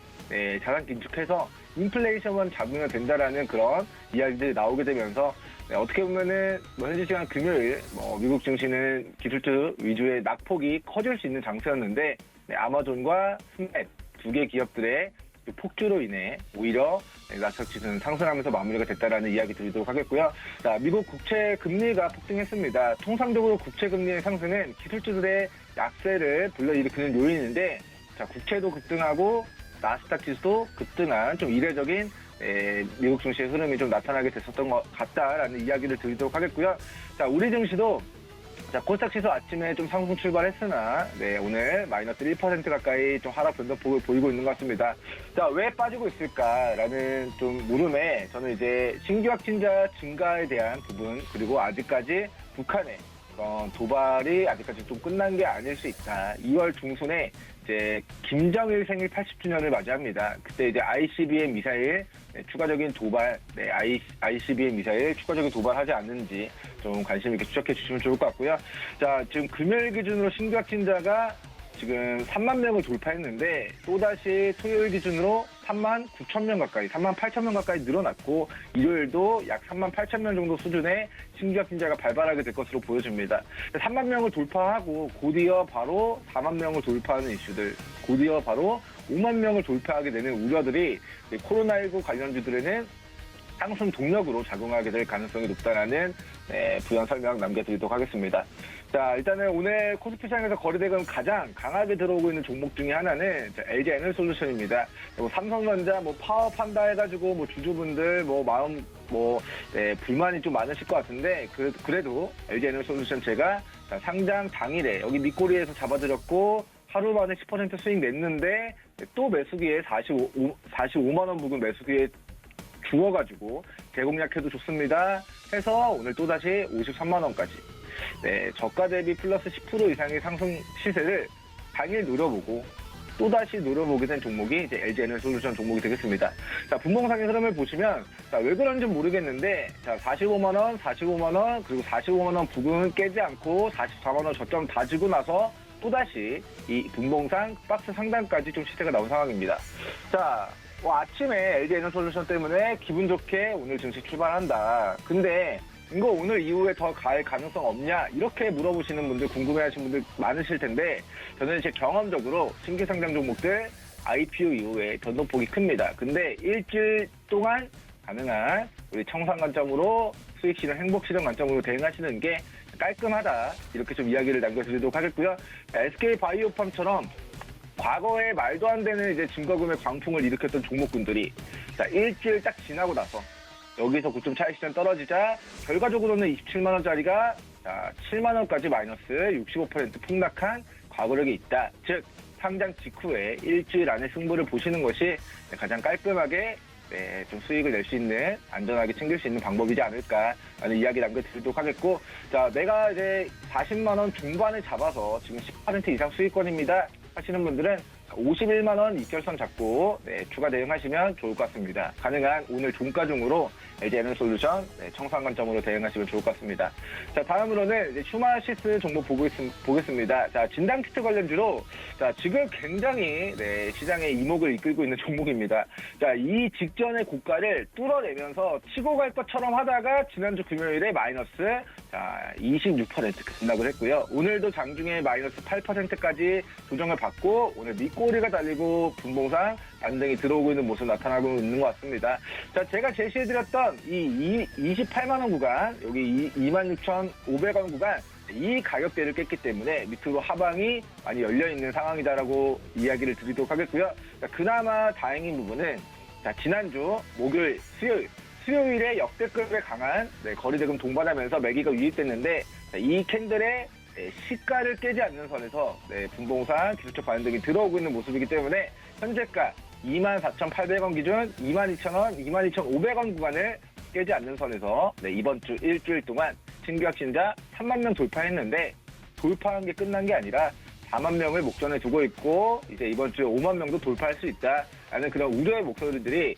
자산 긴축해서 인플레이션만 잡으면 된다라는 그런 이야기들이 나오게 되면서 어떻게 보면은 현지 시간 금요일 미국 증시는 기술주 위주의 낙폭이 커질 수 있는 장세였는데 아마존과 스냅 두 개 기업들의 폭주로 인해 오히려 나스닥 지수는 상승하면서 마무리가 됐다라는 이야기 드리도록 하겠고요. 자, 미국 국채 금리가 폭등했습니다. 통상적으로 국채 금리의 상승은 기술주들의 약세를 불러일으키는 요인인데, 자, 국채도 급등하고 나스닥 지수도 급등한 좀 이례적인 미국 증시의 흐름이 좀 나타나게 됐었던 것 같다라는 이야기를 드리도록 하겠고요. 자, 우리 증시도 자, 코스닥 지수 아침에 좀 상승 출발했으나, 오늘 마이너스 1% 가까이 좀 하락 변동폭을 보이고 있는 것 같습니다. 자, 왜 빠지고 있을까라는 좀 물음에 저는 이제 신규 확진자 증가에 대한 부분, 그리고 아직까지 북한의 도발이 아직까지 좀 끝난 게 아닐 수 있다. 2월 중순에 이제 김정일 생일 80주년을 맞이합니다. 그때 이제 ICBM 미사일 추가적인 도발, ICBM 미사일 추가적인 도발하지 않는지 좀 관심 있게 추적해 주시면 좋을 것 같고요. 자, 지금 금요일 기준으로 신규 확진자가 지금 3만 명을 돌파했는데 또다시 토요일 기준으로 3만 9천 명 가까이, 3만 8천 명 가까이 늘어났고 일요일도 약 3만 8천 명 정도 수준의 신규 확진자가 발발하게 될 것으로 보여집니다. 3만 명을 돌파하고 곧이어 바로 4만 명을 돌파하는 이슈들, 곧이어 바로 5만 명을 돌파하게 되는 우려들이 코로나19 관련주들에는 상승 동력으로 작용하게 될 가능성이 높다라는 부연 설명 남겨드리도록 하겠습니다. 자, 일단은 오늘 코스피 시장에서 거래대금 가장 강하게 들어오고 있는 종목 중에 하나는 LG 에너솔루션입니다. 삼성전자 파업한다 해가지고 주주분들 마음 불만이 좀 많으실 것 같은데 그래도 LG 에너솔루션 제가 상장 당일에 여기 밑꼬리에서 잡아드렸고 하루 만에 10% 수익 냈는데 또 매수기에 45만 원 부근 매수기에 주어가지고 재공략해도 좋습니다 해서 오늘 또다시 53만 원까지 저가 대비 플러스 10% 이상의 상승 시세를 당일 노려보고 또다시 노려보게 된 종목이 이제 LG 에너솔루션 종목이 되겠습니다. 자, 분봉상의 흐름을 보시면 왜 그런지 모르겠는데 자, 45만 원, 45만 원 그리고 45만 원 부근 깨지 않고 44만 원 저점 다지고 나서 또다시 이 분봉상 박스 상단까지 좀 시세가 나온 상황입니다. 자, 아침에 LG 에너솔루션 때문에 기분 좋게 오늘 증시 출발한다. 근데 이거 오늘 이후에 더 갈 가능성 없냐? 이렇게 물어보시는 분들, 궁금해하시는 분들 많으실 텐데 저는 제 경험적으로 신규 상장 종목들 IPO 이후에 변동폭이 큽니다. 근데 일주일 동안 가능한 우리 청산 관점으로 수익 실현, 행복 실현 관점으로 대응하시는 게 깔끔하다. 이렇게 좀 이야기를 남겨드리도록 하겠고요. SK 바이오팜처럼 과거에 말도 안 되는 이제 증거금액 광풍을 일으켰던 종목군들이 자, 일주일 딱 지나고 나서 여기서 9점 차익 시장 떨어지자 결과적으로는 27만 원짜리가 7만 원까지 마이너스 65% 폭락한 과거력이 있다. 즉 상장 직후에 일주일 안에 승부를 보시는 것이 가장 깔끔하게 좀 수익을 낼 수 있는, 안전하게 챙길 수 있는 방법이지 않을까라는 이야기 남겨드리도록 하겠고, 자, 내가 이제 40만 원 중반에 잡아서 지금 10% 이상 수익권입니다 하시는 분들은 51만 원 이결선 잡고 추가 대응하시면 좋을 것 같습니다. 가능한 오늘 종가 중으로 LG 에너솔루션 청산 관점으로 대응하시면 좋을 것 같습니다. 자, 다음으로는 이제 휴마시스 종목 보겠습니다. 자, 진단키트 관련주로 자, 지금 굉장히 시장의 이목을 이끌고 있는 종목입니다. 자, 이 직전의 고가를 뚫어내면서 치고 갈 것처럼 하다가 지난주 금요일에 마이너스 26% 급락을 했고요. 오늘도 장중에 마이너스 8%까지 조정을 받고 오늘 밑꼬리가 달리고 분봉상 반등이 들어오고 있는 모습 나타나고 있는 것 같습니다. 자, 제가 제시해드렸던 이 28만 원 구간, 여기 26,500원 구간, 이 가격대를 깼기 때문에 밑으로 하방이 많이 열려있는 상황이다라고 이야기를 드리도록 하겠고요. 자, 그나마 다행인 부분은 자, 지난주 목요일, 수요일에 역대급에 강한 거리대금 동반하면서 매기가 유입됐는데 이 캔들의 시가를 깨지 않는 선에서 분봉상 기술적 반등이 들어오고 있는 모습이기 때문에 현재가 24,800원 기준 22,000원, 22,500원 구간을 깨지 않는 선에서 이번 주 일주일 동안 신규 확진자 3만 명 돌파했는데 돌파한 게 끝난 게 아니라 4만 명을 목전에 두고 있고 이제 이번 주에 5만 명도 돌파할 수 있다라는 그런 우려의 목소리들이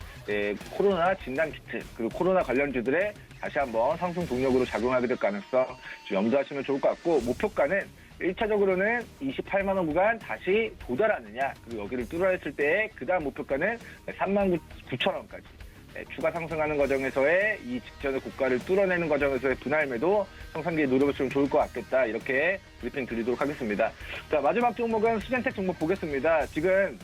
코로나 진단키트 그리고 코로나 관련주들의 다시 한번 상승 동력으로 작용하게 될 가능성 좀 염두하시면 좋을 것 같고, 목표가는 1차적으로는 28만 원 구간 다시 도달하느냐, 그리고 여기를 뚫어냈을 때 그 다음 목표가는 39,000원까지 추가 상승하는 과정에서의 이 직전의 고가를 뚫어내는 과정에서의 분할 매도 형성기에 노려보시면 좋을 것 같겠다, 이렇게 브리핑 드리도록 하겠습니다. 자, 마지막 종목은 수젠텍 종목 보겠습니다. 지금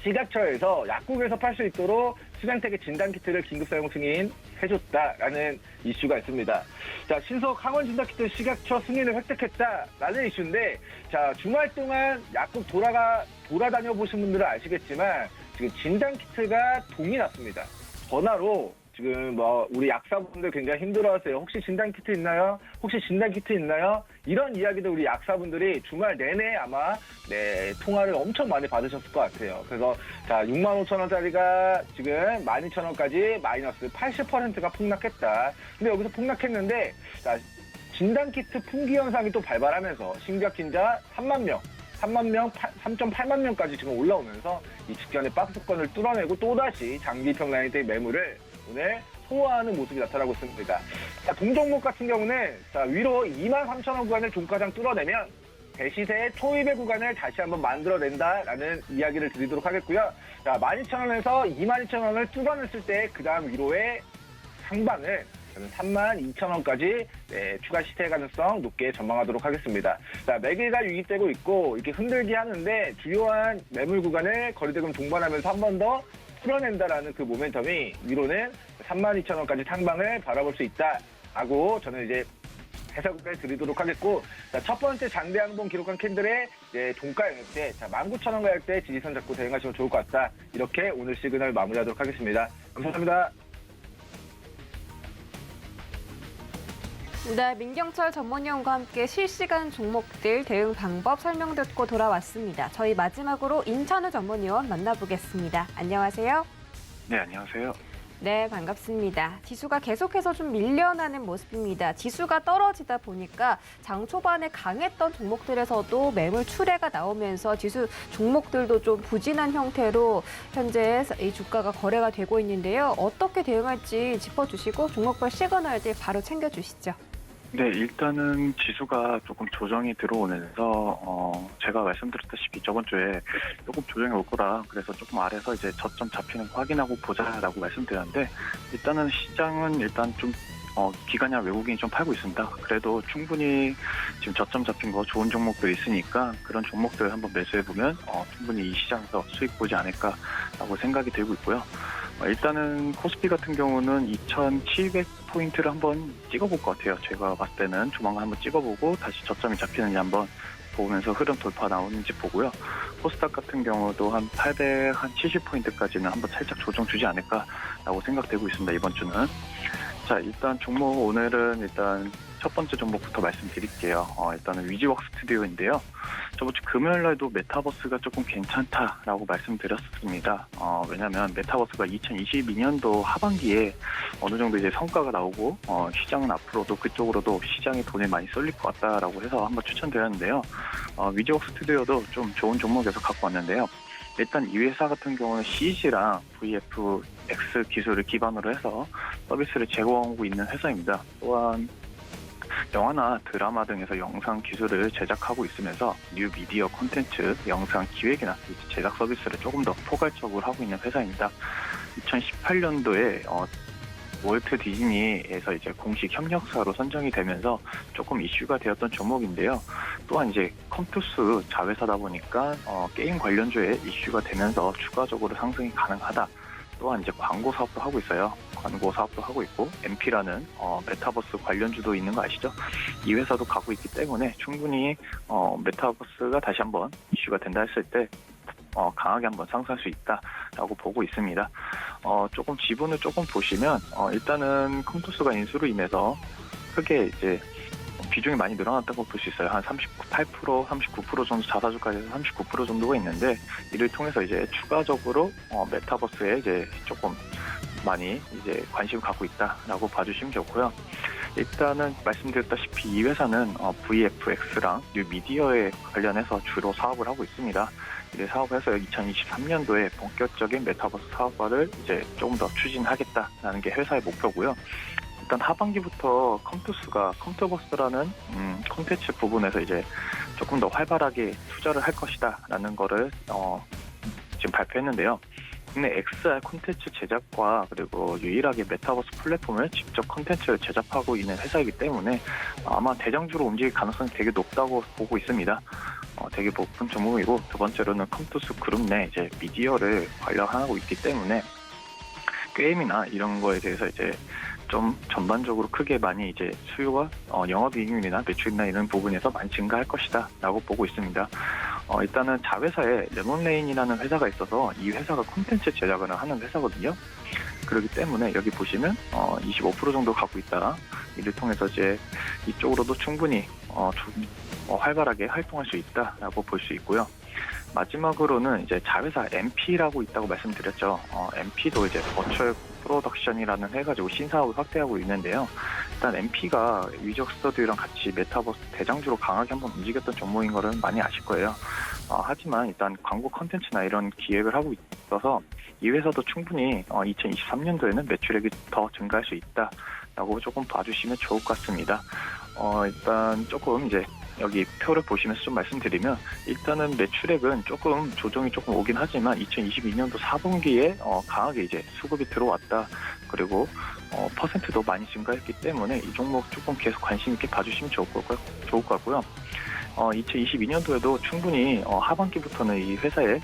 식약처에서 약국에서 팔 수 있도록 수젠텍의 진단키트를 긴급 사용 승인해줬다라는 이슈가 있습니다. 자, 신속 항원 진단키트 식약처 승인을 획득했다라는 이슈인데, 자, 주말 동안 약국 돌아다녀 보신 분들은 아시겠지만 지금 진단 키트가 동이 났습니다. 전화로 지금 뭐 우리 약사분들 굉장히 힘들어하세요. 혹시 진단 키트 있나요? 혹시 진단 키트 있나요? 이런 이야기도 우리 약사분들이 주말 내내 아마 통화를 엄청 많이 받으셨을 것 같아요. 그래서 자 65,000원짜리가 지금 12,000원까지 마이너스 80%가 폭락했다. 근데 여기서 폭락했는데 자 진단 키트 품귀 현상이 또 발발하면서 신규 확진자 3만 명, 3.8만 명까지 지금 올라오면서 이 직전의 박스권을 뚫어내고 또다시 장기 평라인대의 매물을 오늘 소화하는 모습이 나타나고 있습니다. 자, 동종목 같은 경우는 자, 위로 23,000원 구간을 종가장 뚫어내면 대시세의 초입의 구간을 다시 한번 만들어낸다라는 이야기를 드리도록 하겠고요. 자, 12,000원에서 22,000원을 뚫어냈을 때 그 다음 위로의 상방을 저는 32,000원까지 추가 시세 가능성 높게 전망하도록 하겠습니다. 자, 매기가 유입되고 있고 이렇게 흔들기 하는데 주요한 매물 구간을 거리대금 동반하면서 한 번 더 풀어낸다라는 그 모멘텀이 위로는 32,000원까지 상방을 바라볼 수 있다라고 저는 이제 해석을 드리도록 하겠고, 자, 첫 번째 장대 항봉 기록한 캔들의 종가 영역대, 자, 19,000원 가격대 지지선 잡고 대응하시면 좋을 것 같다. 이렇게 오늘 시그널 마무리하도록 하겠습니다. 감사합니다. 네, 민경철 전문위원과 함께 실시간 종목들 대응 방법 설명 듣고 돌아왔습니다. 저희 마지막으로 인천우 전문위원 만나보겠습니다. 안녕하세요. 네, 안녕하세요. 네, 반갑습니다. 지수가 계속해서 좀 밀려나는 모습입니다. 지수가 떨어지다 보니까 장 초반에 강했던 종목들에서도 매물 출회가 나오면서 지수 종목들도 좀 부진한 형태로 현재 이 주가가 거래가 되고 있는데요. 어떻게 대응할지 짚어주시고 종목별 시그널들 바로 챙겨주시죠. 네, 일단은 지수가 조금 조정이 들어오면서 제가 말씀드렸다시피 저번 주에 조금 조정이 올 거다. 그래서 조금 아래서 이제 저점 잡히는 거 확인하고 보자라고 말씀드렸는데, 일단은 시장은 일단 좀 기관이나 외국인이 좀 팔고 있습니다. 그래도 충분히 지금 저점 잡힌 거 좋은 종목들 있으니까 그런 종목들 한번 매수해보면 충분히 이 시장에서 수익 보지 않을까라고 생각이 들고 있고요. 일단은 코스피 같은 경우는 2,700포인트를 한번 찍어볼 것 같아요. 제가 봤을 때는 조만간 한번 찍어보고 다시 저점이 잡히는지 한번 보면서 흐름 돌파 나오는지 보고요. 코스닥 같은 경우도 한 870포인트까지는 한번 살짝 조정 주지 않을까라고 생각되고 있습니다. 이번 주는. 자, 일단 종목 오늘은 일단 첫 번째 종목부터 말씀드릴게요. 일단은 위지웍 스튜디오인데요. 저번 주 금요일 날도 메타버스가 조금 괜찮다라고 말씀드렸습니다. 왜냐하면 메타버스가 2022년도 하반기에 어느 정도 이제 성과가 나오고 시장은 앞으로도 그쪽으로도 시장에 돈이 많이 쏠릴 것 같다라고 해서 한번 추천드렸는데요. 위지웍 스튜디오도 좀 좋은 종목에서 갖고 왔는데요. 일단 이 회사 같은 경우는 CG랑 VFX 기술을 기반으로 해서 서비스를 제공하고 있는 회사입니다. 또한 영화나 드라마 등에서 영상 기술을 제작하고 있으면서 뉴 미디어 콘텐츠, 영상 기획이나 제작 서비스를 조금 더 포괄적으로 하고 있는 회사입니다. 2018년도에 월트 디즈니에서 이제 공식 협력사로 선정이 되면서 조금 이슈가 되었던 종목인데요. 또한 이제 컴투스 자회사다 보니까 게임 관련주에 이슈가 되면서 추가적으로 상승이 가능하다. 또한 이제 광고 사업도 하고 있어요. 광고 사업도 하고 있고 MP라는 메타버스 관련주도 있는 거 아시죠? 이 회사도 가고 있기 때문에 충분히 메타버스가 다시 한번 이슈가 된다 했을 때 강하게 한번 상승할 수 있다라고 보고 있습니다. 조금 지분을 조금 보시면 일단은 컴투스가 인수로 인해서 크게 이제 비중이 많이 늘어났다고 볼 수 있어요. 한 38%, 39% 정도 자사주까지 해서 39% 정도가 있는데 이를 통해서 이제 추가적으로 메타버스에 이제 조금 많이 이제 관심을 갖고 있다라고 봐주시면 좋고요. 일단은 말씀드렸다시피 이 회사는 VFX랑 뉴 미디어에 관련해서 주로 사업을 하고 있습니다. 이 사업에서 2023년도에 본격적인 메타버스 사업화를 이제 조금 더 추진하겠다라는 게 회사의 목표고요. 일단 하반기부터 컴투버스라는 콘텐츠 부분에서 이제 조금 더 활발하게 투자를 할 것이다라는 거를 지금 발표했는데요. 국내 XR 콘텐츠 제작과 그리고 유일하게 메타버스 플랫폼을 직접 콘텐츠를 제작하고 있는 회사이기 때문에 아마 대장주로 움직일 가능성이 되게 높다고 보고 있습니다. 되게 높은 종목이고, 두 번째로는 컴투스 그룹 내 이제 미디어를 관련하고 있기 때문에 게임이나 이런 거에 대해서 이제 좀 전반적으로 크게 많이 이제 수요가 영업이익률이나 매출이나 이런 부분에서 많이 증가할 것이다라고 보고 있습니다. 일단은 자회사에 레몬레인이라는 회사가 있어서 이 회사가 콘텐츠 제작을 하는 회사거든요. 그렇기 때문에 여기 보시면 25% 정도 갖고 있다. 이를 통해서 이제 이쪽으로도 충분히 좀 활발하게 활동할 수 있다라고 볼 수 있고요. 마지막으로는 이제 자회사 MP라고 있다고 말씀드렸죠. MP도 이제 버추얼 프로덕션이라는 해가지고 신사업을 확대하고 있는데요. 일단 MP가 위적 스터디랑 같이 메타버스 대장주로 강하게 한번 움직였던 종목인 거는 많이 아실 거예요. 하지만 일단 광고 컨텐츠나 이런 기획을 하고 있어서 이 회사도 충분히 2023년도에는 매출액이 더 증가할 수 있다라고 조금 봐주시면 좋을 것 같습니다. 일단 조금 이제 여기 표를 보시면서 좀 말씀드리면 일단은 매출액은 조금 조정이 조금 오긴 하지만 2022년도 4분기에 강하게 이제 수급이 들어왔다. 그리고 퍼센트도 많이 증가했기 때문에 이 종목 조금 계속 관심 있게 봐주시면 좋을 것 같고요. 2022년도에도 충분히 하반기부터는 이 회사에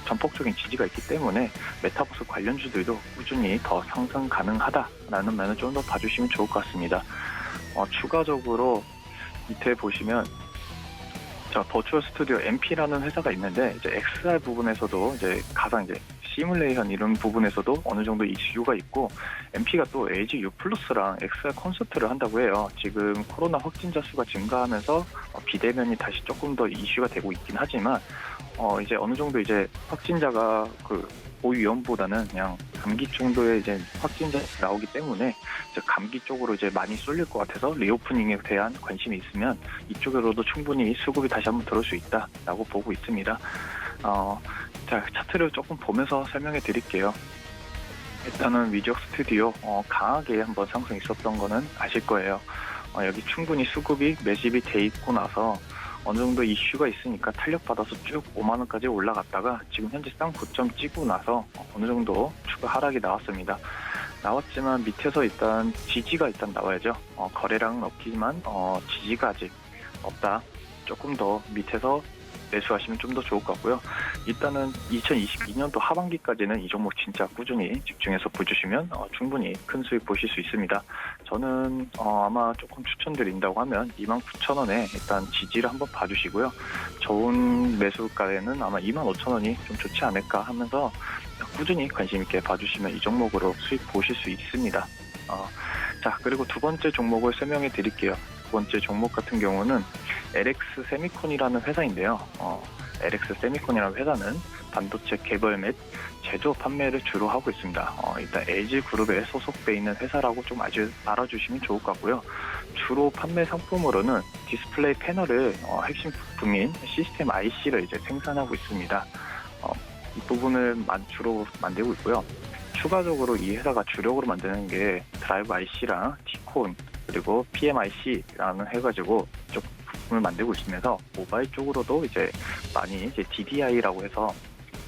전폭적인 지지가 있기 때문에 메타버스 관련주들도 꾸준히 더 상승 가능하다라는 면을 좀 더 봐주시면 좋을 것 같습니다. 추가적으로 밑에 보시면 버추얼 스튜디오 MP라는 회사가 있는데 이제 XR 부분에서도 이제 가상 이제 시뮬레이션 이런 부분에서도 어느 정도 이슈가 있고 MP가 또 LG U 플러스랑 XR 콘서트를 한다고 해요. 지금 코로나 확진자 수가 증가하면서 비대면이 다시 조금 더 이슈가 되고 있긴 하지만 이제 어느 정도 이제 확진자가 고위험보다는 그냥 감기 정도의 이제 확진자 나오기 때문에 이제 감기 쪽으로 이제 많이 쏠릴 것 같아서 리오프닝에 대한 관심이 있으면 이쪽으로도 충분히 수급이 다시 한번 들어올 수 있다라고 보고 있습니다. 자, 차트를 조금 보면서 설명해 드릴게요. 일단은 위적 스튜디오 강하게 한번 상승 있었던 거는 아실 거예요. 여기 충분히 수급이 매집이 돼 있고 나서 어느 정도 이슈가 있으니까 탄력받아서 쭉 5만 원까지 올라갔다가 지금 현재 쌍고점 찍고 나서 어느 정도 추가 하락이 나왔습니다. 나왔지만 밑에서 일단 지지가 일단 나와야죠. 거래량은 없지만 지지가 아직 없다. 조금 더 밑에서 매수하시면 좀 더 좋을 것 같고요. 일단은 2022년도 하반기까지는 이 종목 진짜 꾸준히 집중해서 보주시면 충분히 큰 수익 보실 수 있습니다. 저는 아마 조금 추천드린다고 하면 29,000원에 일단 지지를 한번 봐주시고요. 좋은 매수가에는 아마 25,000원이 좀 좋지 않을까 하면서 꾸준히 관심 있게 봐주시면 이 종목으로 수익 보실 수 있습니다. 자, 그리고 두 번째 종목을 설명해 드릴게요. 두 번째 종목 같은 경우는 LX 세미콘이라는 회사인데요. LX 세미콘이라는 회사는 반도체 개발 및 제조 판매를 주로 하고 있습니다. 일단 LG 그룹에 소속돼 있는 회사라고 좀 알아주시면 좋을 것 같고요. 주로 판매 상품으로는 디스플레이 패널을 핵심 부품인 시스템 IC를 이제 생산하고 있습니다. 이 부분을 주로 만들고 있고요. 추가적으로 이 회사가 주력으로 만드는 게 드라이브 IC랑 T콘 그리고 PMIC라는 해가지고 쪽 부품을 만들고 있으면서 모바일 쪽으로도 이제 많이 이제 DDI라고 해서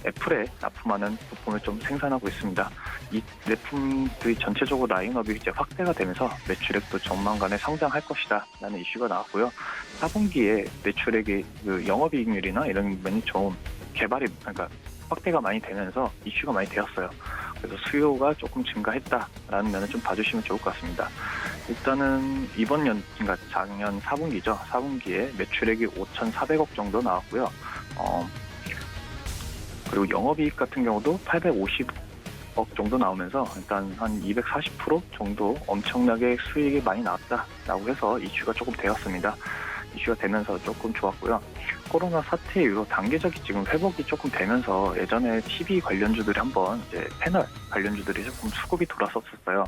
애플에 납품하는 부품을 좀 생산하고 있습니다. 이 제품들이 전체적으로 라인업이 이제 확대가 되면서 매출액도 전망간에 성장할 것이다라는 이슈가 나왔고요. 4분기에 매출액이 영업이익률이나 이런 면이 좀 그러니까 확대가 많이 되면서 이슈가 많이 되었어요. 그래서 수요가 조금 증가했다라는 면을 좀 봐주시면 좋을 것 같습니다. 일단은 이번 년, 그러니까 작년 4분기죠. 4분기에 매출액이 5,400억 정도 나왔고요. 그리고 영업이익 같은 경우도 850억 정도 나오면서 일단 한 240% 정도 엄청나게 수익이 많이 나왔다라고 해서 이슈가 조금 되었습니다. 이슈가 되면서 조금 좋았고요. 코로나 사태 이후로 단계적인 지금 회복이 조금 되면서 예전에 TV 관련주들이 한번 이제 패널 관련주들이 조금 수급이 돌았었어요.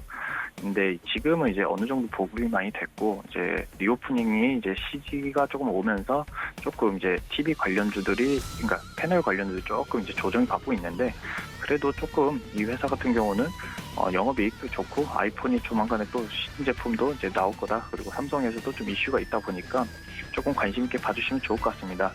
근데 지금은 이제 어느 정도 보급이 많이 됐고 이제 리오프닝이 이제 시기가 조금 오면서 조금 이제 TV 관련주들이 그러니까 패널 관련주들이 조금 이제 조정이 받고 있는데 그래도 조금 이 회사 같은 경우는 영업이익도 좋고 아이폰이 조만간에 또 신제품도 이제 나올 거다. 그리고 삼성에서도 좀 이슈가 있다 보니까 조금 관심 있게 봐주시면 좋을 것 같습니다.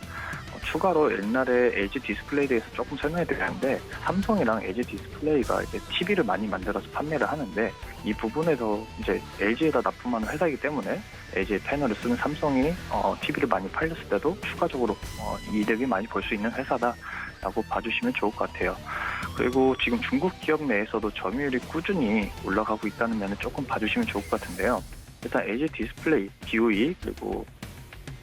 추가로 옛날에 LG 디스플레이에 대해서 조금 설명해 드렸는데 삼성이랑 LG 디스플레이가 이제 TV를 많이 만들어서 판매를 하는데 이 부분에서 이제 LG에다 납품하는 회사이기 때문에 LG 패널을 쓰는 삼성이 TV를 많이 팔렸을 때도 추가적으로 이득이 많이 볼 수 있는 회사다라고 봐주시면 좋을 것 같아요. 그리고 지금 중국 기업 내에서도 점유율이 꾸준히 올라가고 있다는 면을 조금 봐주시면 좋을 것 같은데요. 일단 LG 디스플레이, DOE 그리고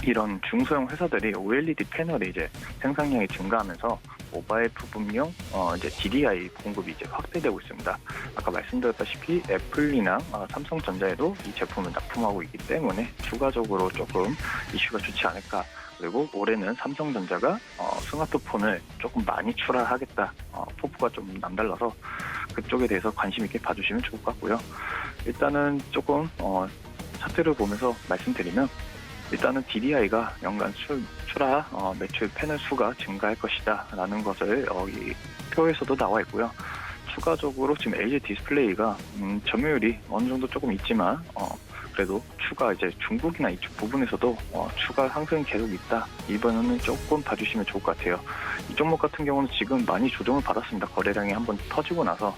이런 중소형 회사들이 OLED 패널의 이제 생산량이 증가하면서 모바일 부품용 이제 DDI 공급이 이제 확대되고 있습니다. 아까 말씀드렸다시피 애플이나 삼성전자에도 이 제품을 납품하고 있기 때문에 추가적으로 조금 이슈가 좋지 않을까. 그리고 올해는 삼성전자가 스마트폰을 조금 많이 출하하겠다. 포부가 좀 남달라서 그쪽에 대해서 관심 있게 봐주시면 좋을 것 같고요. 일단은 조금 차트를 보면서 말씀드리면 일단은 DDI가 연간 출하 매출 패널 수가 증가할 것이다 라는 것을 이 표에서도 나와 있고요. 추가적으로 지금 LG 디스플레이가 점유율이 어느 정도 조금 있지만 그래도 추가 이제 중국이나 이쪽 부분에서도 추가 상승이 계속 있다. 이번에는 조금 봐주시면 좋을 것 같아요. 이 종목 같은 경우는 지금 많이 조정을 받았습니다. 거래량이 한번 터지고 나서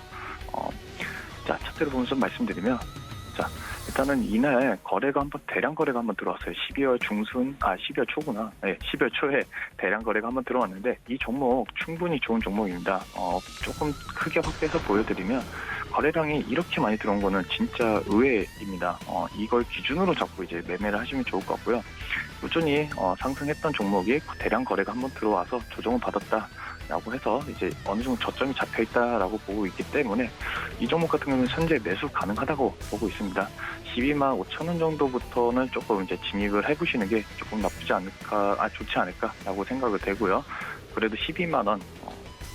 자 차트를 보면서 말씀드리면 자 일단은 이날 거래가 한번 대량 거래가 한번 들어왔어요. 12월 초구나. 네, 12월 초에 대량 거래가 한번 들어왔는데 이 종목 충분히 좋은 종목입니다. 조금 크게 확대해서 보여드리면 거래량이 이렇게 많이 들어온 거는 진짜 의외입니다. 이걸 기준으로 잡고 이제 매매를 하시면 좋을 것 같고요. 꾸준히 상승했던 종목이 대량 거래가 한번 들어와서 조정을 받았다라고 해서 이제 어느 정도 저점이 잡혀 있다라고 보고 있기 때문에 이 종목 같은 경우는 현재 매수 가능하다고 보고 있습니다. 12만 5천 원 정도부터는 조금 이제 진입을 해보시는 게 조금 좋지 않을까라고 생각을 되고요. 그래도 12만 원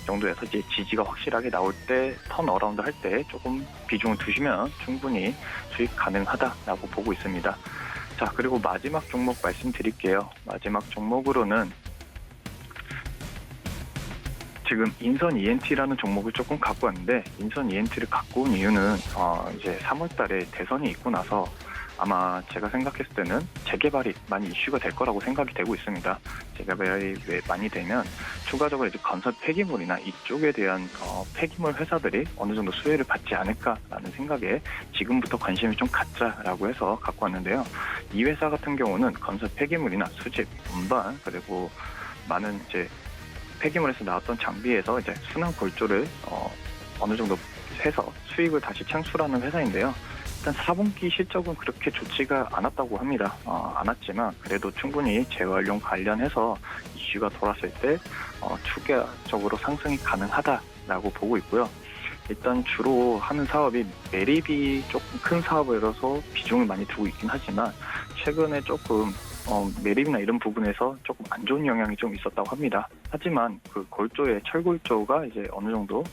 정도에서 이제 지지가 확실하게 나올 때 턴어라운드 할 때 조금 비중을 두시면 충분히 수익 가능하다라고 보고 있습니다. 자, 그리고 마지막 종목 말씀드릴게요. 마지막 종목으로는 지금 인선 ENT라는 종목을 조금 갖고 왔는데 인선 ENT를 갖고 온 이유는 이제 3월 달에 대선이 있고 나서 아마 제가 생각했을 때는 재개발이 많이 이슈가 될 거라고 생각이 되고 있습니다. 재개발이 많이 되면 추가적으로 이제 건설 폐기물이나 이쪽에 대한 폐기물 회사들이 어느 정도 수혜를 받지 않을까라는 생각에 지금부터 관심을 좀 갖자라고 해서 갖고 왔는데요. 이 회사 같은 경우는 건설 폐기물이나 수집, 운반 그리고 많은 이제 폐기물에서 나왔던 장비에서 이제 순환 골조를 어느 정도 해서 수익을 다시 창출하는 회사인데요. 일단 4분기 실적은 그렇게 좋지가 않았다고 합니다. 않았지만 그래도 충분히 재활용 관련해서 이슈가 돌았을 때 추가적으로 상승이 가능하다라고 보고 있고요. 일단 주로 하는 사업이 매립이 조금 큰 사업이라서 비중을 많이 두고 있긴 하지만 최근에 조금 매립이나 이런 부분에서 조금 안 좋은 영향이 좀 있었다고 합니다. 하지만 그 골조의 철골조가 이제 어느 정도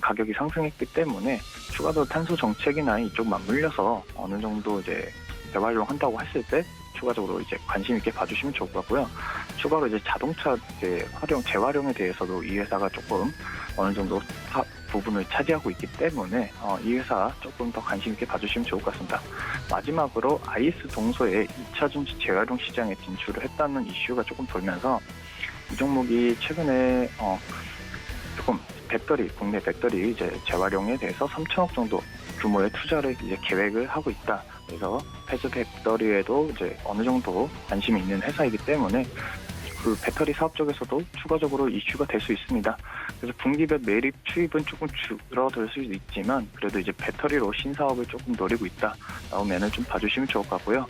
가격이 상승했기 때문에 추가로 탄소 정책이나 이쪽 맞물려서 어느 정도 이제 재활용한다고 했을 때 추가적으로 이제 관심 있게 봐주시면 좋을 것 같고요. 추가로 이제 자동차 재활용에 대해서도 이 회사가 조금 어느 정도 부분을 차지하고 있기 때문에 이 회사 조금 더 관심 있게 봐주시면 좋을 것 같습니다. 마지막으로 IS 동소의 2차 전지 재활용 시장에 진출을 했다는 이슈가 조금 돌면서 이 종목이 최근에 조금 국내 배터리 이제 재활용에 대해서 3천억 정도 규모의 투자를 이제 계획을 하고 있다. 그래서 폐수 배터리에도 이제 어느 정도 관심이 있는 회사이기 때문에 그 배터리 사업 쪽에서도 추가적으로 이슈가 될 수 있습니다. 그래서 분기별 매립 추입은 조금 줄어들 수 있지만 그래도 이제 배터리로 신사업을 조금 노리고 있다. 나오면은 좀 봐주시면 좋을 것 같고요.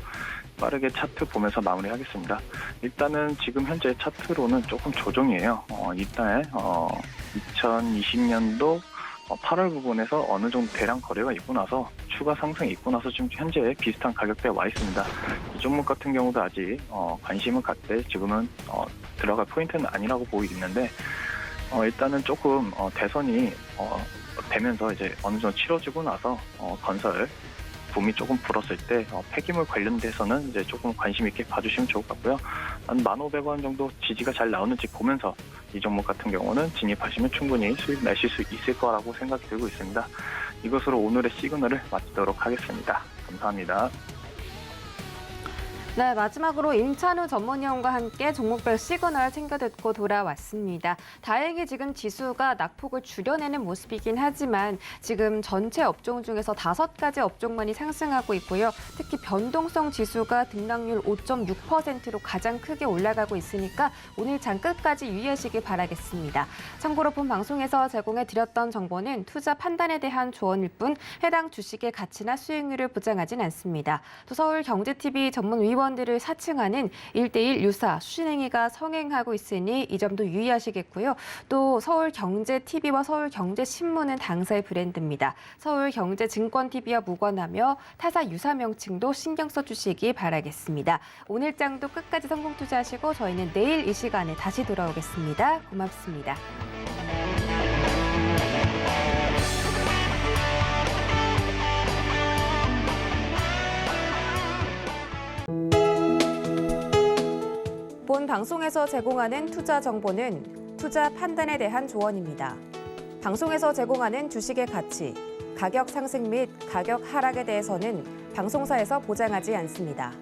빠르게 차트 보면서 마무리하겠습니다. 일단은 지금 현재 차트로는 조금 조정이에요. 일단 2020년도 8월 부분에서 어느 정도 대량 거래가 있고 나서 추가 상승이 있고 나서 지금 현재 비슷한 가격대에 와 있습니다. 이 종목 같은 경우도 아직 관심을 갖되 지금은 들어갈 포인트는 아니라고 보고 있는데 일단은 조금 대선이 되면서 이제 어느 정도 치러지고 나서 건설 붐이 조금 불었을 때 폐기물 관련돼서는 이제 조금 관심 있게 봐주시면 좋을 것 같고요. 한 1,500원 정도 지지가 잘 나오는지 보면서 이 종목 같은 경우는 진입하시면 충분히 수익 내실 수 있을 거라고 생각이 들고 있습니다. 이것으로 오늘의 시그널을 마치도록 하겠습니다. 감사합니다. 네, 마지막으로 임찬우 전문위원과 함께 종목별 시그널 챙겨 듣고 돌아왔습니다. 다행히 지금 지수가 낙폭을 줄여내는 모습이긴 하지만 지금 전체 업종 중에서 5가지 업종만이 상승하고 있고요. 특히 변동성 지수가 등락률 5.6%로 가장 크게 올라가고 있으니까 오늘 장 끝까지 유의하시길 바라겠습니다. 참고로 본 방송에서 제공해드렸던 정보는 투자 판단에 대한 조언일 뿐 해당 주식의 가치나 수익률을 보장하진 않습니다. 또 서울경제TV 전문위원 직원들을 사칭하는 1대1 유사, 수신행위가 성행하고 있으니 이 점도 유의하시겠고요. 또 서울경제TV와 서울경제신문은 당사의 브랜드입니다. 서울경제증권TV와 무관하며 타사 유사 명칭도 신경 써주시기 바라겠습니다. 오늘 장도 끝까지 성공 투자하시고 저희는 내일 이 시간에 다시 돌아오겠습니다. 고맙습니다. 본 방송에서 제공하는 투자 정보는 투자 판단에 대한 조언입니다. 방송에서 제공하는 주식의 가치, 가격 상승 및 가격 하락에 대해서는 방송사에서 보장하지 않습니다.